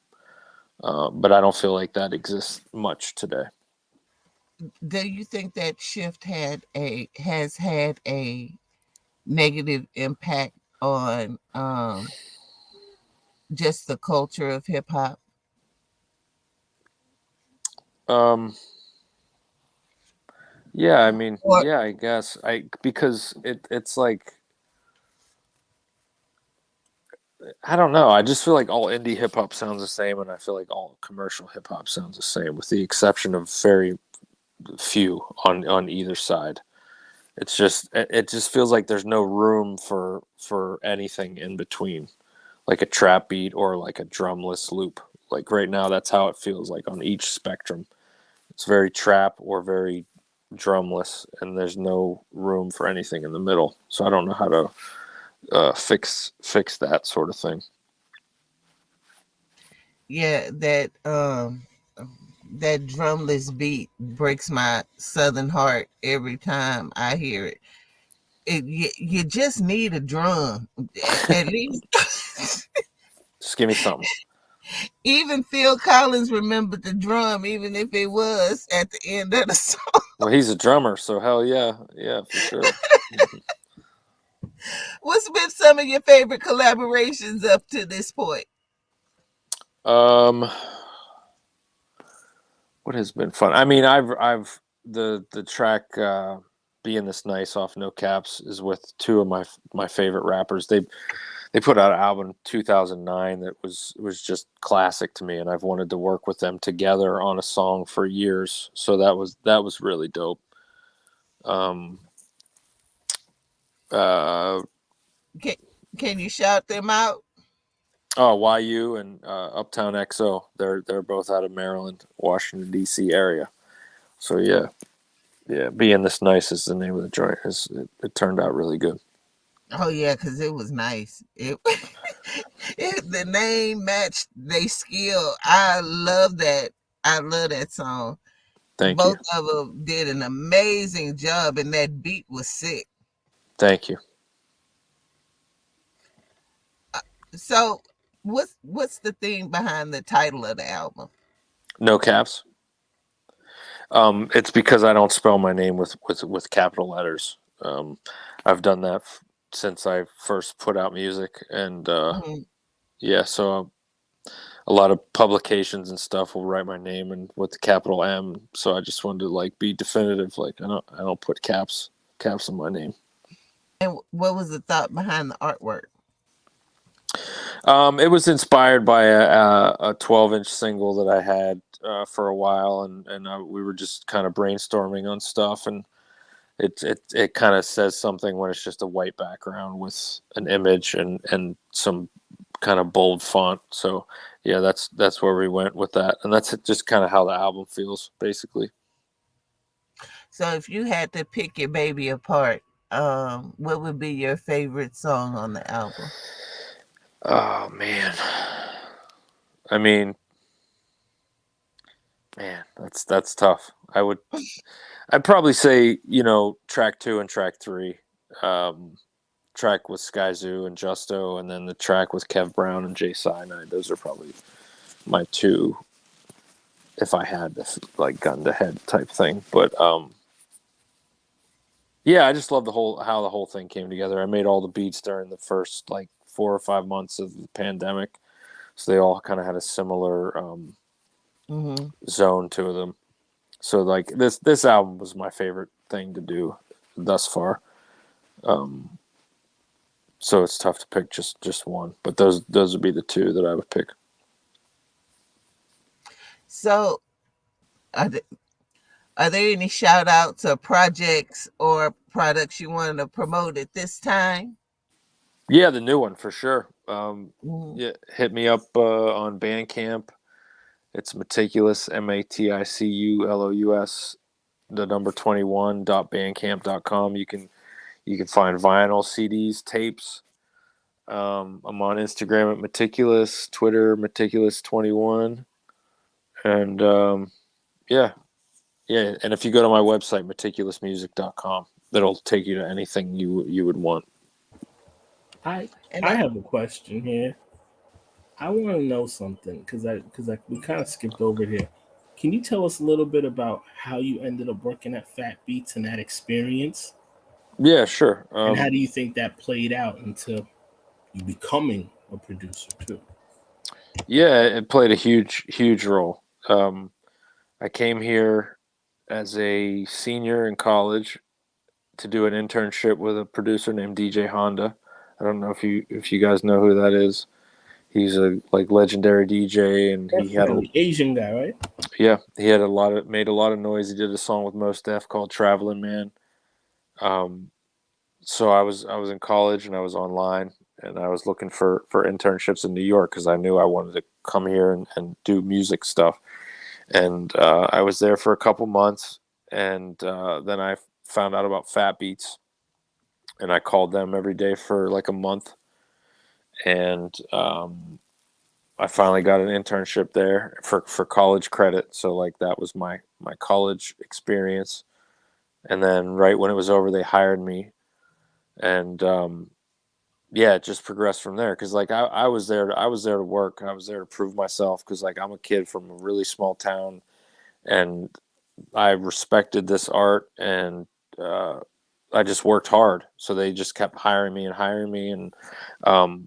But I don't feel like that exists much today. Do you think that shift has had a negative impact on just the culture of hip hop? Um, yeah, I mean, Or yeah, I guess because it's like I don't know. I just feel like all indie hip hop sounds the same, and I feel like all commercial hip hop sounds the same, with the exception of very few on either side. It just feels like there's no room for anything in between, like a trap beat or like a drumless loop. Like right now, that's how it feels like on each spectrum. It's very trap or very drumless, and there's no room for anything in the middle. So I don't know how to fix that sort of thing. yeah, that drumless beat breaks my southern heart every time I hear it. You just need a drum, at least. Just give me something. Even Phil Collins remembered the drum, even if it was at the end of the song. Well, he's a drummer, so hell yeah, yeah, for sure. What's been some of your favorite collaborations up to this point? Um, what has been fun? I mean, the track "Being This Nice" off No Caps is with two of my favorite rappers. They put out an album in 2009 that was just classic to me, and I've wanted to work with them together on a song for years. So that was really dope. Um, uh, Can, can you shout them out? Oh, YU and Uptown XO. They're both out of Maryland, Washington D.C. area. So yeah, being this nice is the name of the joint. It turned out really good. Oh yeah, because it was nice. The name matched they skill. I love that. I love that song. Thank you, Both of them did an amazing job, and that beat was sick. thank you. Uh, So, what's the thing behind the title of the album? No caps. It's because I don't spell my name with capital letters. I've done that since I first put out music, and Mhm. yeah, so a lot of publications and stuff will write my name and with the capital M. So I just wanted to like be definitive. Like I don't put caps in my name. And what was the thought behind the artwork? It was inspired by a 12-inch single that I had for a while, and we were just kind of brainstorming on stuff, and it kind of says something when it's just a white background with an image and some kind of bold font. So yeah, that's where we went with that, and that's just kind of how the album feels, basically. So, if you had to pick your baby apart, what would be your favorite song on the album? Oh man, I mean, man, that's tough. I'd probably say track two and track three. Um, Track with Sky Zoo and Justo, and then the track with Kev Brown and Jay Cyanide. Those are probably my two, if I had this like gun to head type thing. But yeah, I just love the whole how the whole thing came together. I made all the beats during the first like 4 or 5 months of the pandemic, so they all kind of had a similar Hmm. zone to them. So like this album was my favorite thing to do thus far. Um, so it's tough to pick just one, but those would be the two that I would pick. So, are, th- are there any shout outs or projects or products you wanted to promote at this time? Yeah, the new one for sure. Mhm. Yeah, hit me up on Bandcamp. It's maticulous maticulous the number 21.bandcamp.com. You can find vinyl, CDs, tapes. I'm on Instagram at meticulous, Twitter meticulous21, and yeah, yeah. And if you go to my website meticulousmusic.com, that'll take you to anything you would want. I And I have a question here. I want to know something because I we kind of skipped over here. Can you tell us a little bit about how you ended up working at Fat Beats and that experience, Yeah, sure. and how do you think that played out into you becoming a producer too? Yeah, it played a huge role. I came here as a senior in college to do an internship with a producer named DJ Honda. I don't know if you guys know who that is. He's a like legendary DJ, and Definitely Asian guy, right? he had a lot of made a lot of noise. He did a song with Mos Def called "Traveling Man." Um, so I was in college and I was online and I was looking for internships in New York because I knew I wanted to come here and do music stuff. And I was there for a couple months, and then I found out about Fat Beats, and I called them every day for like a month, and I finally got an internship there for college credit. So like that was my college experience, and then right when it was over, they hired me, and yeah, it just progressed from there. Because like I was there to work. I was there to prove myself. Because like I'm a kid from a really small town, and I respected this art, and uh, I just worked hard. So they just kept hiring me, and um,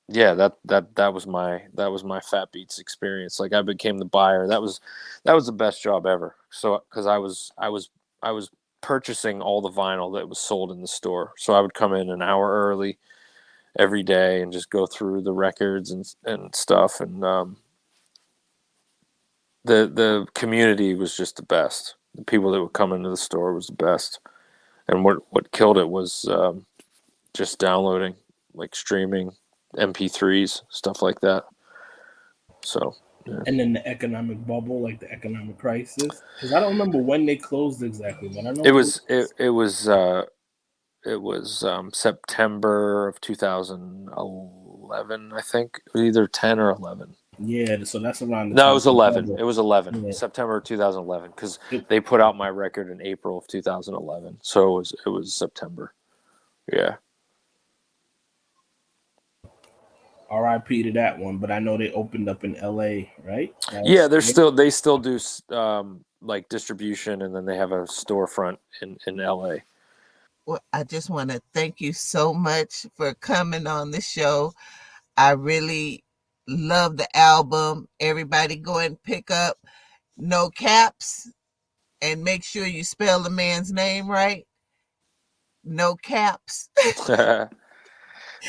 yeah, that was my Fat Beats experience. Like I became the buyer. That was the best job ever. So because I was purchasing all the vinyl that was sold in the store. So I would come in an hour early every day and just go through the records and stuff. And the community was just the best. The people that would come into the store was the best. And what killed it was just downloading, like streaming. MP3s, stuff like that. So yeah. And then the economic bubble, like the economic crisis, because I don't remember when they closed exactly, but I know it it was. was it, it was uh, it was September of 2011, I think. It was either 10 or 11. Yeah, so that's around the No, it time was of the 11. It bubble. was 11. Yeah. September 2011, because It, they put out my record in April of 2011. So it was September. Yeah. RIP to that one, but I know they opened up in LA, right? Yeah, Last they year. still do like distribution, and then they have a storefront in LA. Well, I just want to thank you so much for coming on the show. I really love the album. Everybody go and pick up No Caps and make sure you spell the man's name right. No Caps.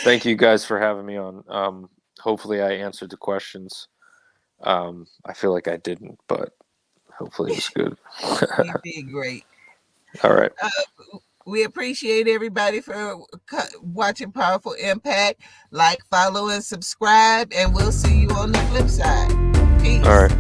Thank you guys for having me on. Hopefully I answered the questions. I feel like I didn't, but hopefully it was good. You did great. All right. We appreciate everybody for watching Powerful Impact. Like, follow, and subscribe, and we'll see you on the flip side. All right. Peace.